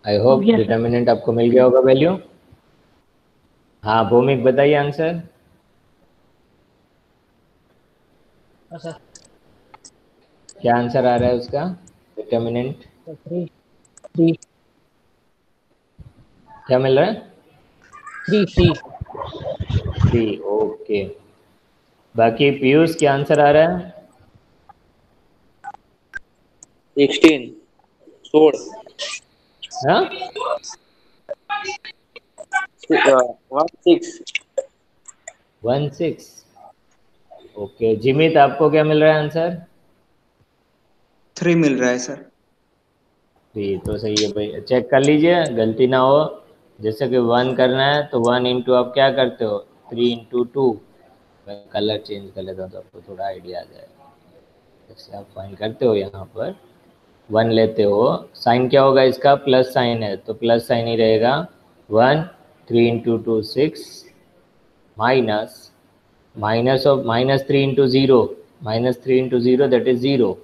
I hope Yes, sir. Determinant आपको मिल गया होगा वैल्यू। हाँ भौमिक बताइए आंसर। हाँ सर। क्या आंसर आ रहा है उसका डिटर्मिनेंट? 3 3 क्या मिल रहा है? 3 3 3। ओके, बाकी पीयूष क्या आंसर आ रहा है? 16 हाँ 16। ओके, जिमित आपको क्या मिल रहा है आंसर? 3 मिल रहा है सर। 3 तो सही है भाई, चेक कर लीजिए गलती ना हो। जैसे कि 1 करना है तो 1 इंटू आप क्या करते हो, 3 इंटू 2। मैं कलर चेंज कर लेता हूँ तो आपको थोड़ा आइडिया आ जाएगा। जैसे आप फाइंड करते हो यहाँ पर 1 लेते हो, साइन क्या होगा इसका, प्लस साइन है तो प्लस साइन ही रहेगा। 1 3 into 2 6 minus of -3 into 0, -3 into 0 that is 0,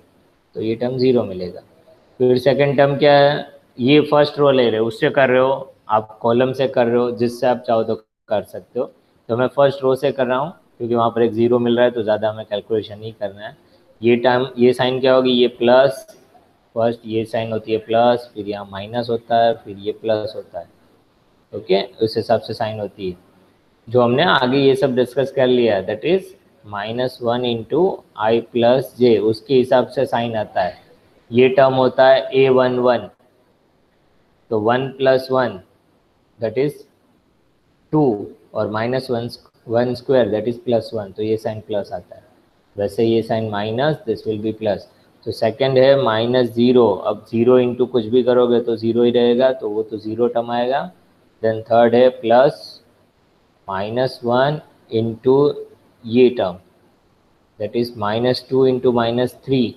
तो ये टर्म 0 मिलेगा। फिर सेकंड टर्म क्या है, ये फर्स्ट रो ले रहे हो, उससे कर रहे हो, आप कॉलम से कर रहे हो, जिससे आप चाहो तो कर सकते हो। तो मैं फर्स्ट रो से कर रहा हूँ क्योंकि वहाँ पर एक 0 मिल रहा है तो ज़्यादा हमें कैलकुलेशन नहीं करना है। ये टर्म, ये साइन क्या होगी, ये प्लस, फर्स्ट ये साइन होती है प्लस, फिर यहाँ माइनस होता है, फिर ये प्लस होता है। ओके, उस हिसाब से साइन होती है। जो हमने आगे ये सब डिस्कस कर लिया, that is -1 into i plus j, उसके हिसाब से साइन आता है। ये टर्म होता है a11, तो 1 + 1 दैट इज 2, और -1 स्क्वायर दैट इज +1, तो ये साइन प्लस आता है। वैसे ये sine minus, this will be plus. तो सेकंड है -0, अब 0 इंटू कुछ भी करोगे तो 0 ही रहेगा, तो वो तो 0 टर्म आएगा। देन थर्ड है प्लस -1 इंटू ये term that is -2 into -3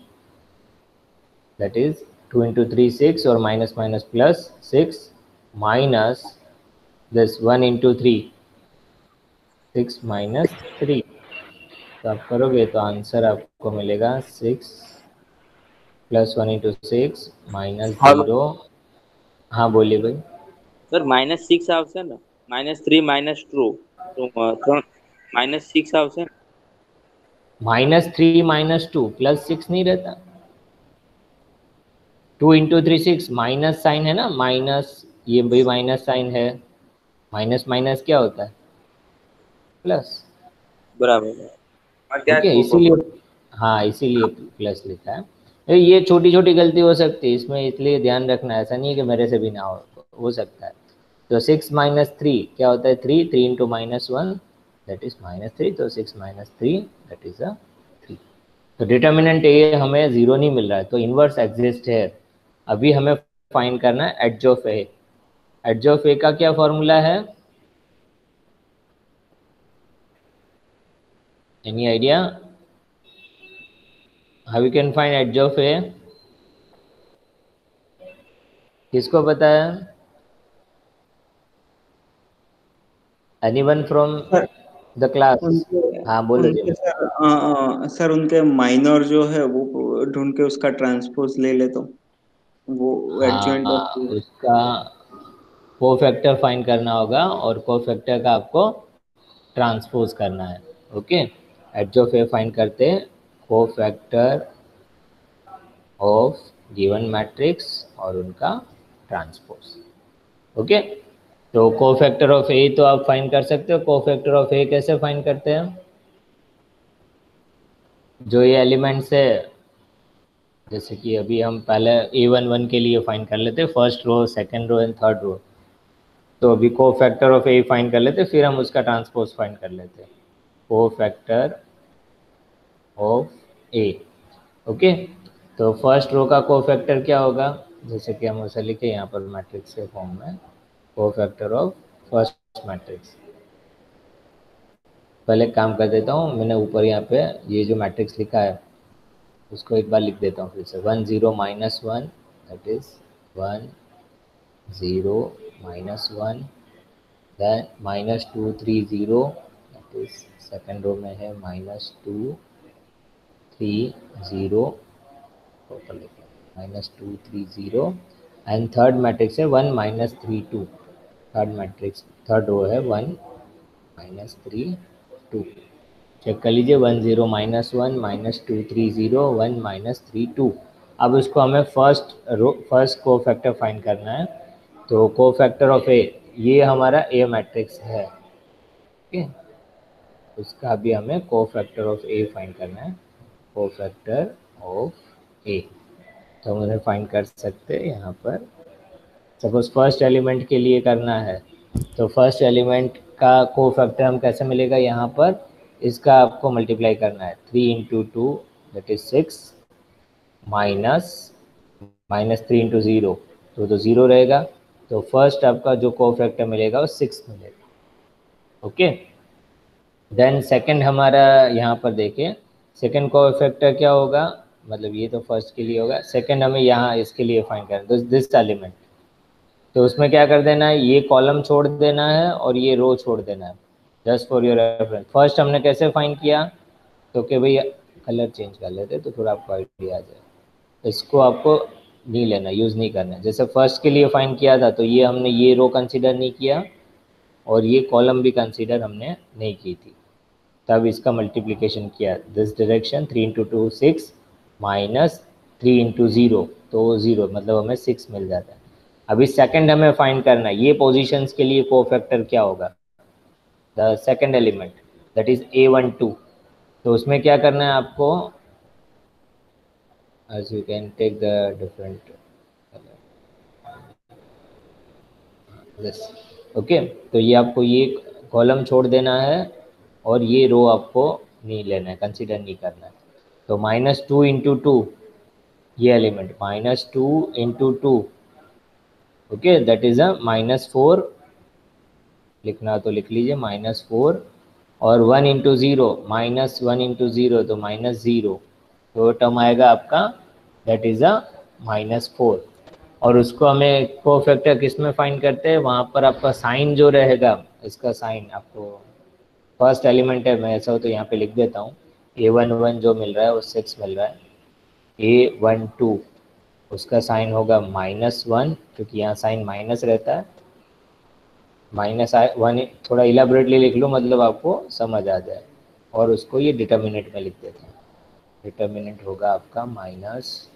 that is 2 into 3 6, और minus minus plus 6 minus this 1 into 3 6 - 3, तो आप करोगे तो आंसर आपको मिलेगा 6 + 1 × 6 -0। हाँ बोलिए भाई। સર -6 આવશે ને, -3 -2 તો 3 -6 આવશે ને? -3 -2 +6 नहीं रहता। 2 × 3 6, माइनस साइन है ना, माइनस, ये भी माइनस साइन है, माइनस माइनस क्या होता है, प्लस। બરાબર. ओके, इसीलिए, हाँ इसीलिए प्लस लिखा है। ये छोटी छोटी गलती हो सकती है इसमें, इसलिए ध्यान रखना, ऐसा नहीं है कि मेरे से भी ना हो सकता है। तो 6 - 3 क्या होता है, 3, 3 × -1 दैट इज -3, तो 6 - 3 दैट इज अ 3। तो डिटर्मिनेंट ए हमें 0 नहीं मिल रहा है, तो इन्वर्स एग्जिस्ट है। अभी हमें फाइंड करना है adj of A. Adj of A का क्या फॉर्मूला है, any idea how we can find adj of A? किसको पता है? Anyone from the class? हाँ बोलो जी। सर उनके माइनर जो है वो ढूंढ के उसका ट्रांसपोज ले ले तो वो एडजॉइंट हाँ, ऑफ उसका कोफैक्टर फाइंड करना होगा और कोफैक्टर का आपको ट्रांसपोज करना है। Okay, edge of A find करते हैं, कोफैक्टर ऑफ गिवन मैट्रिक्स और उनका ट्रांसपोज। ओके, तो कोफैक्टर ऑफ ए तो आप फाइंड कर सकते हो। कोफैक्टर ऑफ ए कैसे फाइंड करते हैं? जो ये एलिमेंट्स है, जैसे कि अभी हम पहले A11 के लिए फाइंड कर लेते हैं, first row, second row and third row. तो अभी कोफैक्टर ऑफ ए फाइंड कर लेते, फिर हम उसका ट्रांसपोज फाइंड कर लेते हैं। Cofactor of A, okay. तो फर्स्ट रो का कोफैक्टर क्या होगा, जैसे कि हम उसे लिखे यहाँ पर मैट्रिक्स के फॉर्म में, कोफैक्टर ऑफ फर्स्ट मैट्रिक्स। पहले काम कर देता हूँ, मैंने ऊपर यहाँ पे ये जो मैट्रिक्स लिखा है उसको एक बार लिख देता हूँ फिर से। 1 0 -1 that is 1 0 -1, then -2 3 0 that is second row में है -2 3 0, टोटल -2 3 0, एंड थर्ड मैट्रिक्स है 1 -3 2। थर्ड मैट्रिक्स, थर्ड रो है 1 -3 2। चेक कर लीजिए, 1 0 -1 -2 3 0 1 -3 2। अब उसको हमें फर्स्ट कोफैक्टर फाइंड करना है। तो कोफैक्टर ऑफ ए, ये हमारा ए मैट्रिक्स है, ओके। उसका भी हमें कोफैक्टर ऑफ ए फाइंड करना है, कोफैक्टर ऑफ ए। तो हम उन्हें फाइंड कर सकते हैं यहाँ पर। सपोज फर्स्ट एलिमेंट के लिए करना है, तो फर्स्ट एलिमेंट का कोफैक्टर हम कैसे मिलेगा, यहाँ पर इसका आपको मल्टीप्लाई करना है। 3 × 2 दैट इज 6 -3 × 0 तो 0 रहेगा। तो फर्स्ट आपका जो कोफैक्टर मिलेगा वो 6 मिलेगा, ओके। देन सेकंड हमारा यहाँ पर देखिए, सेकंड कोफैक्टर क्या होगा, मतलब ये तो फर्स्ट के लिए होगा, सेकंड हमें यहाँ इसके लिए फाइंड करना है, दिस एलिमेंट। तो उसमें क्या कर देना है, ये कॉलम छोड़ देना है और ये रो छोड़ देना है, just for your reference. First हमने कैसे फाइंड किया, तो कि भाई कलर चेंज कर लेते तो थोड़ा आपको आइडिया आ जाए। इसको आपको नहीं लेना, यूज़ नहीं करना। जैसे फर्स्ट के लिए फाइंड किया था तो ये हमने ये रो कंसीडर नहीं किया और ये कॉलम भी कंसीडर हमने नहीं की थी, तब इसका मल्टीप्लिकेशन किया, दिस डायरेक्शन 3 × 2 6 -3 × 0 तो 0, मतलब हमें 6 मिल जाता है। अभी सेकंड हमें फाइंड करना है, ये पोजीशंस के लिए कोफैक्टर क्या होगा, the second element that is A12। तो उसमें क्या करना है आपको, as you can take the different this, okay. तो ये आपको ये कॉलम छोड़ देना है और ये रो आपको नहीं लेना है, कंसीडर नहीं करना है। तो -2 × 2 ये एलिमेंट, -2 × 2 ओके, दैट इज अ -4, लिखना तो लिख लीजिए -4, और 1 × 0 -1 × 0 तो -0, तो टर्म आएगा आपका दैट इज अ -4। और उसको हमें कोफैक्टर किस में फाइंड करते हैं, वहाँ पर आपका साइन जो रहेगा, इसका साइन आपको फर्स्ट एलिमेंट है, मैं ऐसा हो तो यहाँ पे लिख देता हूँ, A11 जो मिल रहा है वो 6 मिल रहा है। A12 उसका साइन होगा -1, क्योंकि यहाँ साइन माइनस रहता है। -1 थोड़ा इलाबोरेटली लिख लो, मतलब आपको समझ आ जाए, और उसको ये डिटर्मिनेंट में लिख देते हैं। डिटर्मिनेंट होगा आपका -2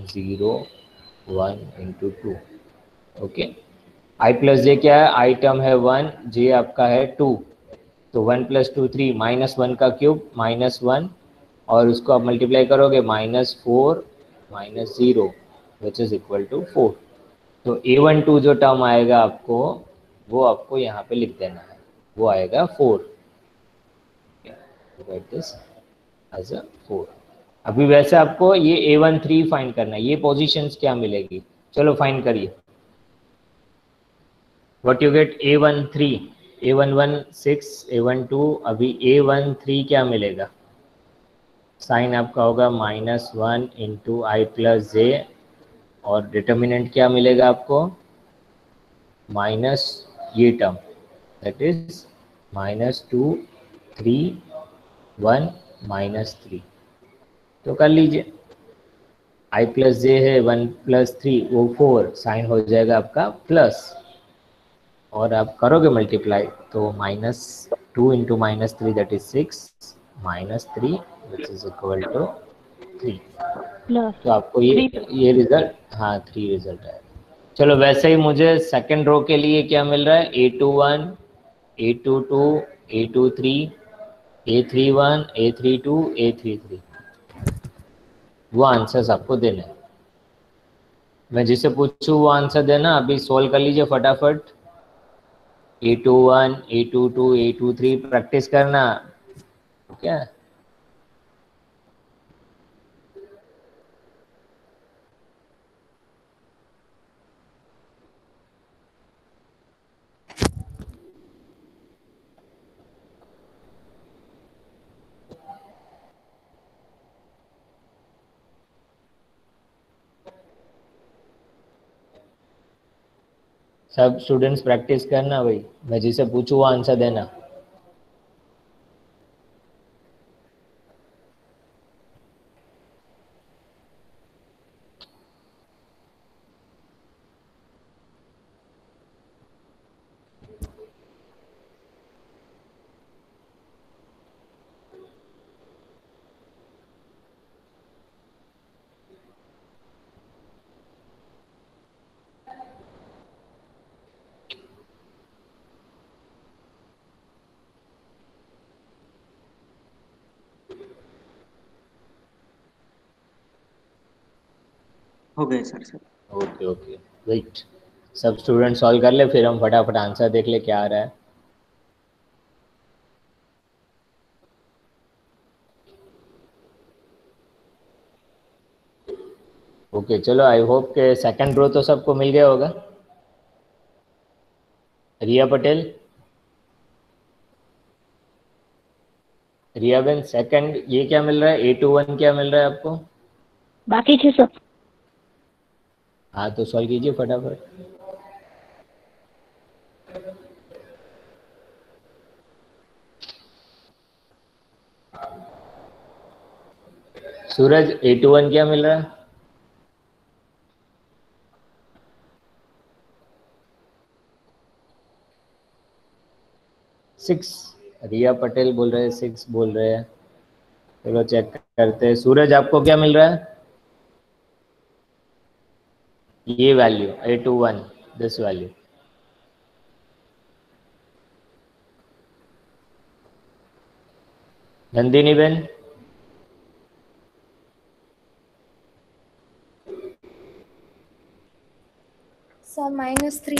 0 1 × 2। ओके, I प्लस जे क्या है? आई टर्म है 1, जे आपका है 2, तो 1 + 2 3, -1 का क्यूब -1, और उसको आप मल्टीप्लाई करोगे -4 -0 विच इज इक्वल टू 4। तो A12 जो टर्म आएगा आपको, वो आपको यहाँ पे लिख देना है, वो आएगा 4। This as a 4। अभी वैसे आपको ये A13 फाइंड करना है, ये पोजीशंस क्या मिलेगी, चलो फाइंड करिए। What you get? A13, A11 6, A12, अभी A13 क्या मिलेगा? साइन आपका होगा -1 × I + j, और डिटर्मिनेंट क्या मिलेगा आपको? माइनस ये टर्म, दैट इज -2 3 1 -3। तो कर लीजिए, I + j है 1 + 3, वो 4, साइन हो जाएगा आपका प्लस, और आप करोगे मल्टीप्लाई तो -2 × -3 that is 6 -3 which is equal to 3। Plus तो आपको ये रिजल्ट, हाँ 3 रिजल्ट है। चलो वैसे ही मुझे सेकंड रो के लिए क्या मिल रहा है? A21 A22 A23 A31 A32 A33, वो आंसर्स आपको देने हैं। मैं जिसे पूछूं वो आंसर देना। अभी सोल्व कर लीजिए फटाफट। A21 A22 A23 प्रैक्टिस करना, क्या सब स्टूडेंट्स प्रैक्टिस करना भाई, मैं जिसे पूछूं वो आंसर देना। हो गए सर। ओके ओके, वेट, सब स्टूडेंट सॉल्व कर ले, फिर हम फटाफट आंसर देख ले क्या आ रहा है। ओके चलो, आई होप के सेकंड रो तो सबको मिल गया होगा। रिया पटेल, रिया बेन, सेकंड ये क्या मिल रहा है? A21 क्या मिल रहा है आपको? बाकी 6 सब। हाँ तो सॉल्व कीजिए फटाफट। सूरज, A21 क्या मिल रहा है? 6। रिया पटेल बोल रहे हैं 6 बोल रहे हैं। चलो चेक करते हैं। सूरज आपको क्या मिल रहा है? ये value A21, this value. Nandini Ben, sir -3।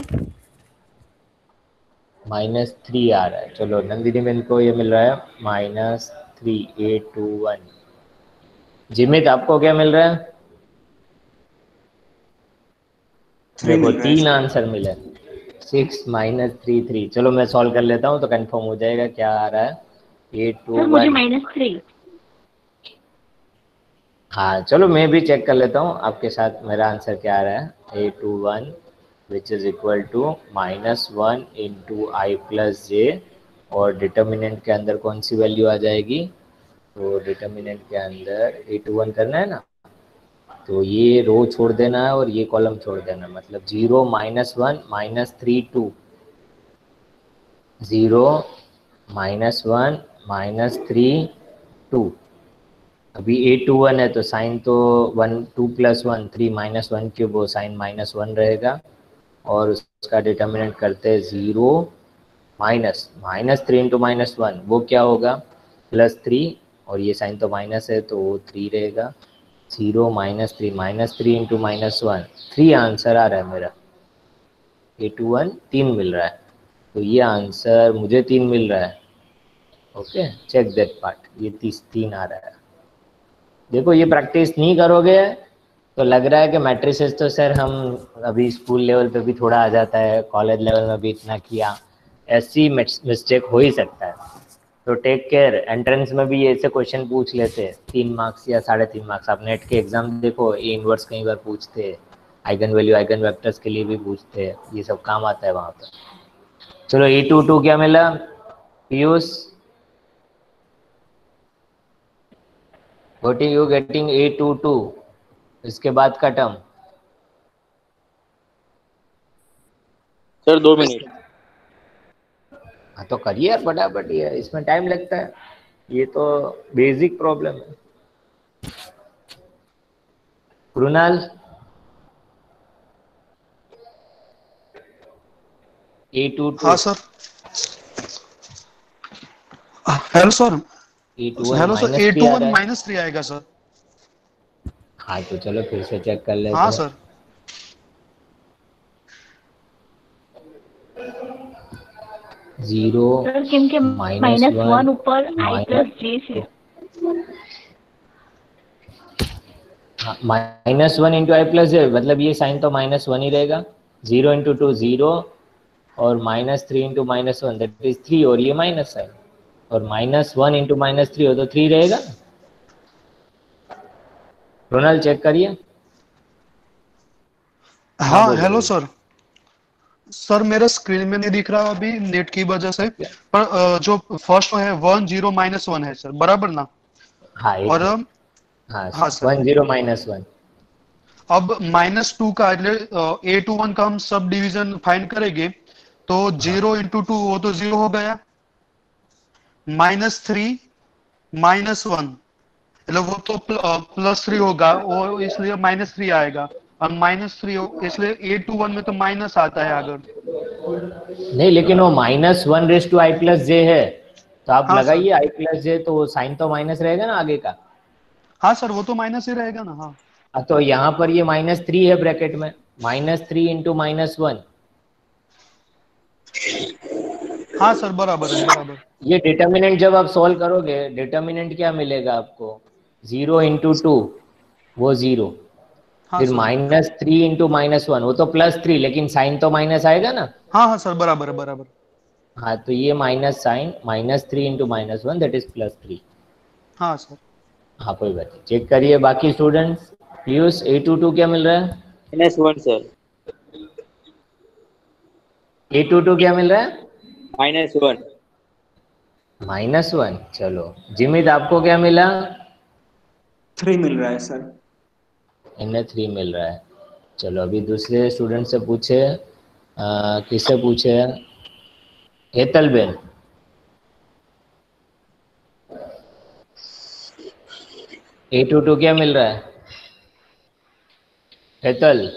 -3 आ रहा है। चलो नंदिनी बेन को ये मिल रहा है -3 A21। जिमित आपको क्या मिल रहा है? 3 देखो मिल रहा है 3 सर। आंसर मिले, 6 -3 3। चलो मैं सॉल्व कर लेता हूँ तो कंफर्म हो जाएगा क्या आ रहा है। सर मुझे A21, -3। हाँ चलो मैं भी चेक कर लेता हूँ आपके साथ मेरा आंसर क्या आ रहा है। A21 which is equal to -1 × I + j और डिटर्मिनेंट के अंदर कौन सी वैल्यू आ जाएगी, तो डिटर्मिनेंट के अंदर A21 करना है ना, तो ये रो छोड़ देना है और ये कॉलम छोड़ देना है, मतलब 0 -1 -3 2, 0 -1 -3 2। अभी A21 है तो साइन तो 1 2 + 1 3 -1 क्यूब, वो साइन -1 रहेगा, और उसका डिटर्मिनेंट करते हैं 0 -3 × -1, वो क्या होगा +3, और ये साइन तो माइनस है तो वो 3 रहेगा। 0 -3 -3 × -1 3 आंसर आ रहा है मेरा। A21 3 मिल रहा है, तो ये आंसर मुझे 3 मिल रहा है। ओके, चेक दैट पार्ट, ये 3 आ रहा है। देखो ये प्रैक्टिस नहीं करोगे तो लग रहा है कि मैट्रिसेस तो सर हम अभी स्कूल लेवल पे भी थोड़ा आ जाता है, कॉलेज लेवल में भी इतना किया, ऐसी मिस्टेक हो ही सकता है। तो टेक केयर, एंट्रेंस में भी ऐसे क्वेश्चन पूछ लेते हैं 3 मार्क्स या 3.5 मार्क्स। आप नेट के एग्जाम देखो, ए इनवर्स कई बार पूछते हैं, आइगन वैल्यू आइगन वेक्टर्स के लिए भी पूछते हैं, ये सब काम आता है वहाँ पर। चलो A22 क्या मिला Piyush? What you getting A22? इसके बाद का टर्म सर 2 मिनट। हाँ तो करिए यार फटाफट, ये इसमें टाइम लगता है, ये तो बेसिक प्रॉब्लम है। कृणाल A22। हाँ sir. Hello sir. A21 hello sir, -3 आ A21 रहा है। -3 आएगा सर। हाँ तो चलो फिर से चेक कर लेते हाँ हैं। सर। 0 सर क्योंकि -1 ऊपर I + J से। -1 × I + J, मतलब ये साइन तो -1 ही रहेगा। 0 × 2 0, और -3 × -1 दैट इज 3, और ये माइनस साइन, और -1 × -3 हो तो 3 रहेगा। रोनल चेक करिए। हाँ हाँ बोलो हेलो बोलो। सर। सर मेरे स्क्रीन में नहीं दिख रहा अभी नेट की वजह से, पर जो फर्स्ट है 1 0 -1 है सर, बराबर ना? हाँ एक और मिनट। हाँ हाँ सर। 1 0 -1। अब -2 का A21 का हम सब डिवीजन फाइंड करेंगे, तो 0 × 2 वो तो 0 हो गया, -3 -1, मतलब वो तो +3 होगा, वो इसलिए -3 आएगा। अब -3 इसलिए A21 में तो माइनस आता है अगर। नहीं लेकिन वो -1 I + J है, तो आप हाँ सर। लगाइए I + J, तो साइन तो माइनस रहेगा ना आगे का। हाँ सर, वो तो माइनस ही रहेगा ना। हाँ तो यहाँ पर ये -3 है ब्रैकेट में, -3 × -1। हाँ सर, बराबर है, बराबर। ये डिटर्मिनेंट जब आप सॉल्व करोगे, डिटर्मिनेंट क्या मिलेगा आपको, 0 × 2 वो 0, हाँ फिर सर। -3 × -1 वो तो +3, लेकिन साइन तो माइनस आएगा ना। हाँ हाँ सर, बराबर है, बराबर। हाँ तो ये माइनस साइन, -3 × -1 दैट इज +3। हाँ सर। हाँ कोई बात नहीं, चेक करिए बाकी स्टूडेंट्स। पीयूष A22 क्या मिल रहा है? -1 सर। A22 क्या मिल रहा है? -1। -1। चलो जिमित आपको क्या मिला? 3 मिल रहा है सर। इन्हें 3 मिल रहा है। चलो अभी दूसरे स्टूडेंट से पूछे, किससे पूछे? हेतल बेन। A22 क्या मिल रहा है हेतल?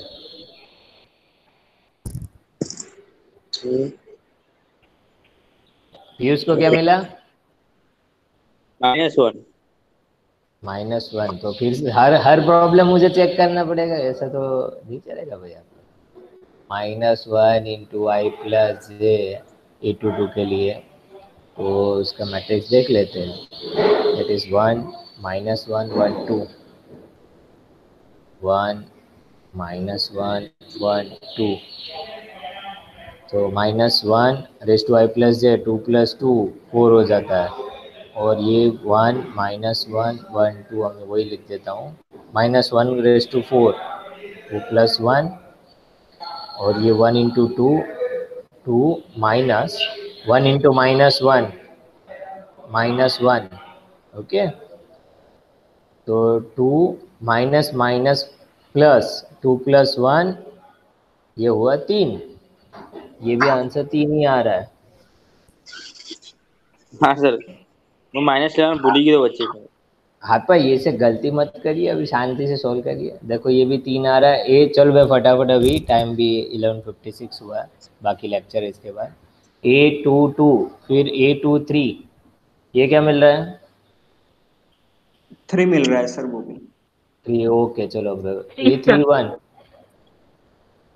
पीयूष को क्या मिला? -1। -1। तो फिर से हर प्रॉब्लम मुझे चेक करना पड़ेगा, ऐसा तो नहीं चलेगा भैया। -1 × I + J A22 के लिए, तो उसका मैट्रिक्स देख लेते हैं। दैट इज 1 -1 1 2, 1 -1 1 2, तो -1 / I + J 2 + 2 4 हो जाता है, और ये 1 -1 1 2, मैं वही लिख देता हूँ, -1 / 4 वो +1, और ये 1 × 2 2 - 1 into -1 ओके। तो 2 माइनस माइनस प्लस 2 + 1 ये हुआ 3। ये भी आंसर 3 ही आ रहा है। हाँ सर, वो -11 भूल ही गए बच्चे को। हाथ पर ये से गलती मत करिए, अभी शांति से सोल्व करिए। देखो ये भी 3 आ रहा है। ए चल भाई फटाफट, अभी टाइम भी 11:56 हुआ है, बाकी लेक्चर इसके बाद। A22 फिर A23 ये क्या मिल रहा है? 3 मिल रहा है सर वो भी। 3 ओके चलो। Three, sir. A31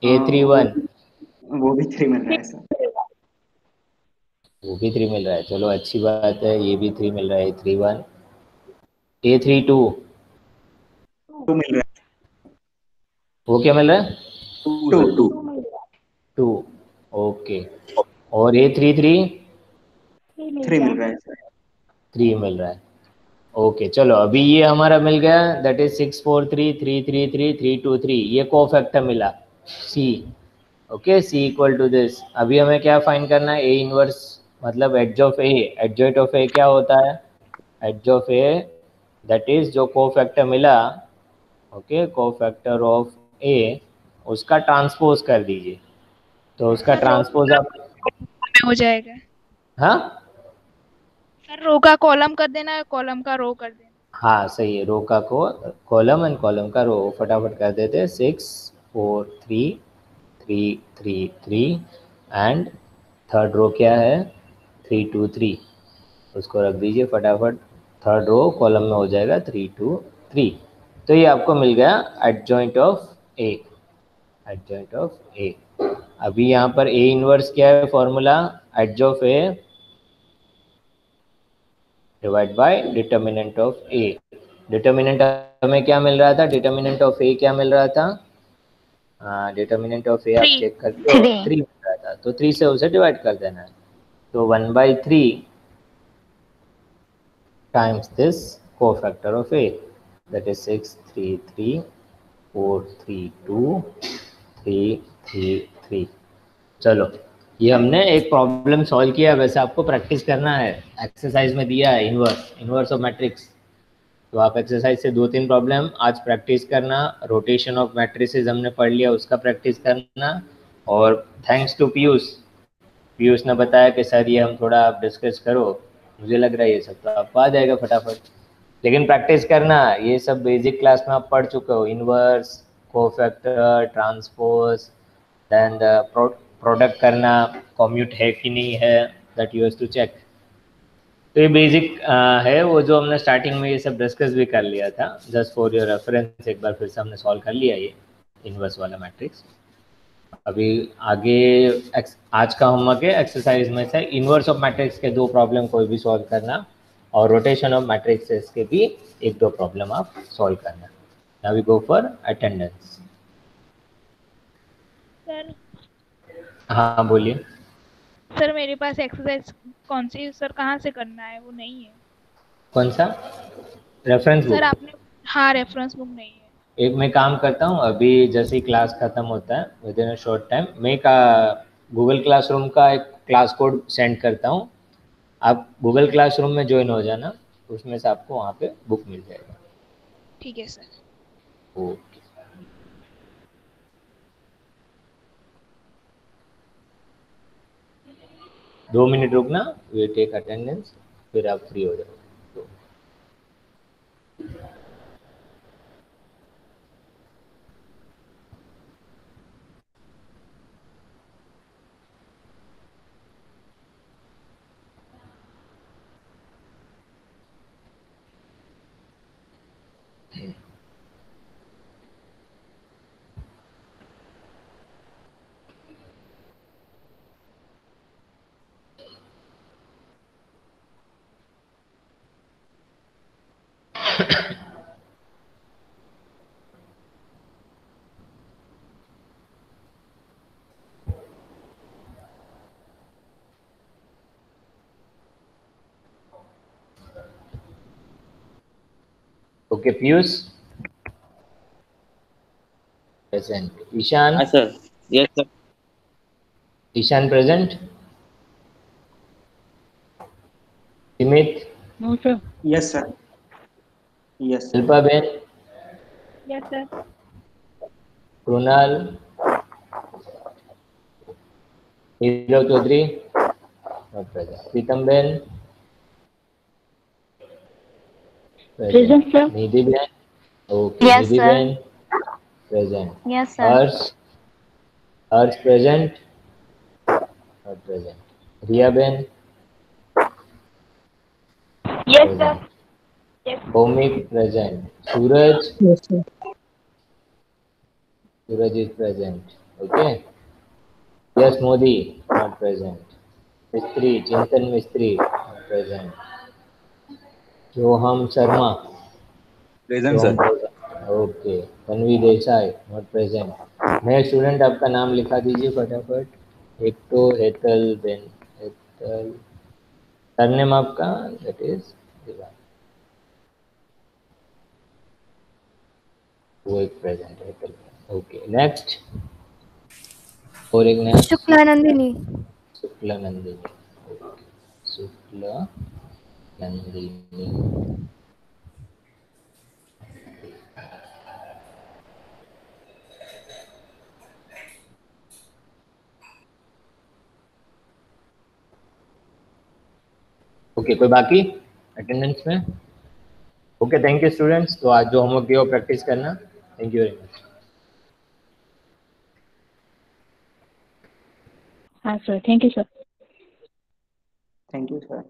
A31 वो भी 3 मिल रहा है सर। वो भी 3 मिल रहा है, चलो अच्छी बात है। ये भी 3 मिल रहा है। A31 A32 2 मिल रहा वो क्या मिल रहा है? है। 2 2 2 ओके। और A33 3 मिल रहा है सर। 3 मिल रहा है। ओके चलो, अभी ये हमारा मिल गया, दैट इज 6 4 3 3 3 3 3 2 3। ये कोफैक्टर मिला C। Okay C equal to this. अभी हमें क्या फाइंड करना है? A इनवर्स मतलब adj of A। Adjoint of A क्या होता है? Adj of A that is जो कोफैक्टर मिला, ओके, कोफैक्टर ऑफ A उसका ट्रांसपोज कर दीजिए। तो उसका ट्रांसपोज आप में हो जाएगा। हाँ सर रो का कॉलम कर देना, कॉलम का रो कर देना। हाँ सही है, रो का को कॉलम एंड कॉलम का रो फटाफट कर देते हैं। 6 4 3 3 3 3 एंड थर्ड रो क्या है? 3 2 3। उसको रख दीजिए फटाफट। थर्ड रो कॉलम में हो जाएगा 3 2 3। तो ये आपको मिल गया adjoint of A. Adjoint of A. अभी यहाँ पर ए इनवर्स क्या है formula? Adj of A divide by determinant of A. Determinant हमें क्या मिल रहा था? डिटर्मिनेंट ऑफ ए क्या मिल रहा था? डिटर्मिनेंट ऑफ ए आप Three. चेक करते हो, 3 मिल रहा था, तो 3 से उसे डिवाइड कर देना है। तो 1/3 times this cofactor of A, that is 6 3 3 4 3 2 3 3 3। चलो ये हमने एक प्रॉब्लम सॉल्व किया। वैसे आपको प्रैक्टिस करना है, एक्सरसाइज में दिया है इनवर्स ऑफ मैट्रिक्स। तो आप एक्सरसाइज से 2-3 प्रॉब्लम आज प्रैक्टिस करना। रोटेशन ऑफ मैट्रिसेस हमने पढ़ लिया, उसका प्रैक्टिस करना। और थैंक्स टू पीयूष ने बताया कि सर ये हम थोड़ा आप डिस्कस करो। मुझे लग रहा है ये सब तो आपको आ जाएगा फटाफट, लेकिन प्रैक्टिस करना। ये सब बेसिक क्लास में आप पढ़ चुके हो, inverse, cofactor, transpose, then product करना, कॉम्यूट है कि नहीं है, that you have to check. तो ये बेसिक है वो जो हमने स्टार्टिंग में ये सब डिस्कस भी कर लिया था। जस्ट फॉर योर रेफरेंस एक बार फिर से हमने सॉल्व कर लिया ये इनवर्स वाला मैट्रिक्स। अभी आगे आज का होमवर्क है एक्सरसाइज में से इनवर्स ऑफ मैट्रिक्स के 2 प्रॉब्लम कोई भी सॉल्व करना, और रोटेशन ऑफ मैट्रिक्सेस के भी 1-2 प्रॉब्लम आप सॉल्व करना। Now we go for attendance. Sir हाँ बोलिए। सर मेरे पास एक्सरसाइज कौन सी सर, कहाँ से करना है? वो नहीं है। कौन सा रेफरेंस बुक? सर आपने, हाँ रेफरेंस बुक नहीं है। एक मैं काम करता हूँ, अभी जैसे ही क्लास खत्म होता है with in a short time, मैं का गूगल क्लासरूम का एक क्लास कोड सेंड करता हूँ। आप गूगल क्लासरूम में ज्वाइन हो जाना, उसमें से आपको वहाँ पे बुक मिल जाएगा। ठीक है सर। ओके। दो मिनट रुकना, वी टेक अटेंडेंस, फिर आप फ्री हो जाओगे। ओके पीयूष प्रेजेंट, ईशान हाँ sir, yes sir, Ishan present, Simit, No, sir. Yes, sir. Yes, sir. Alpa Ben, Yes, sir. Krunal, Hirav Chaudhary, not present. Pritam Ben, Present, sir. Nidhi Ben, okay. Yes, Nidhi sir. Ben, present. Yes, sir. Harsh present, not present. Riya Ben, Yes, sir. present. Yes. Bhumik present. Suraj, Yes, sir. Suraj is present. Okay. Yes, Modi, not present. Mistry, Chintan Mistry, not present. Soham Sharma, Present, Soham sir. Okay. Tanvi Desai not present. नए student आपका नाम लिखा दीजिए फटाफट. एक तो Hetal Ben. Hetal surname आपका that is दिवान. वो एक प्रेजेंट हेतल. Okay next. और एक नया शुक्लानंदिनी. शुक्ला नंदिनी. ओके शुक्ला नंदिनी. ओके कोई बाकी अटेंडेंस में? Okay thank you students. तो आज जो होमवर्क दिया वो प्रैक्टिस करना. Thank you very much. हाँ sir, thank you sir. Thank you, sir.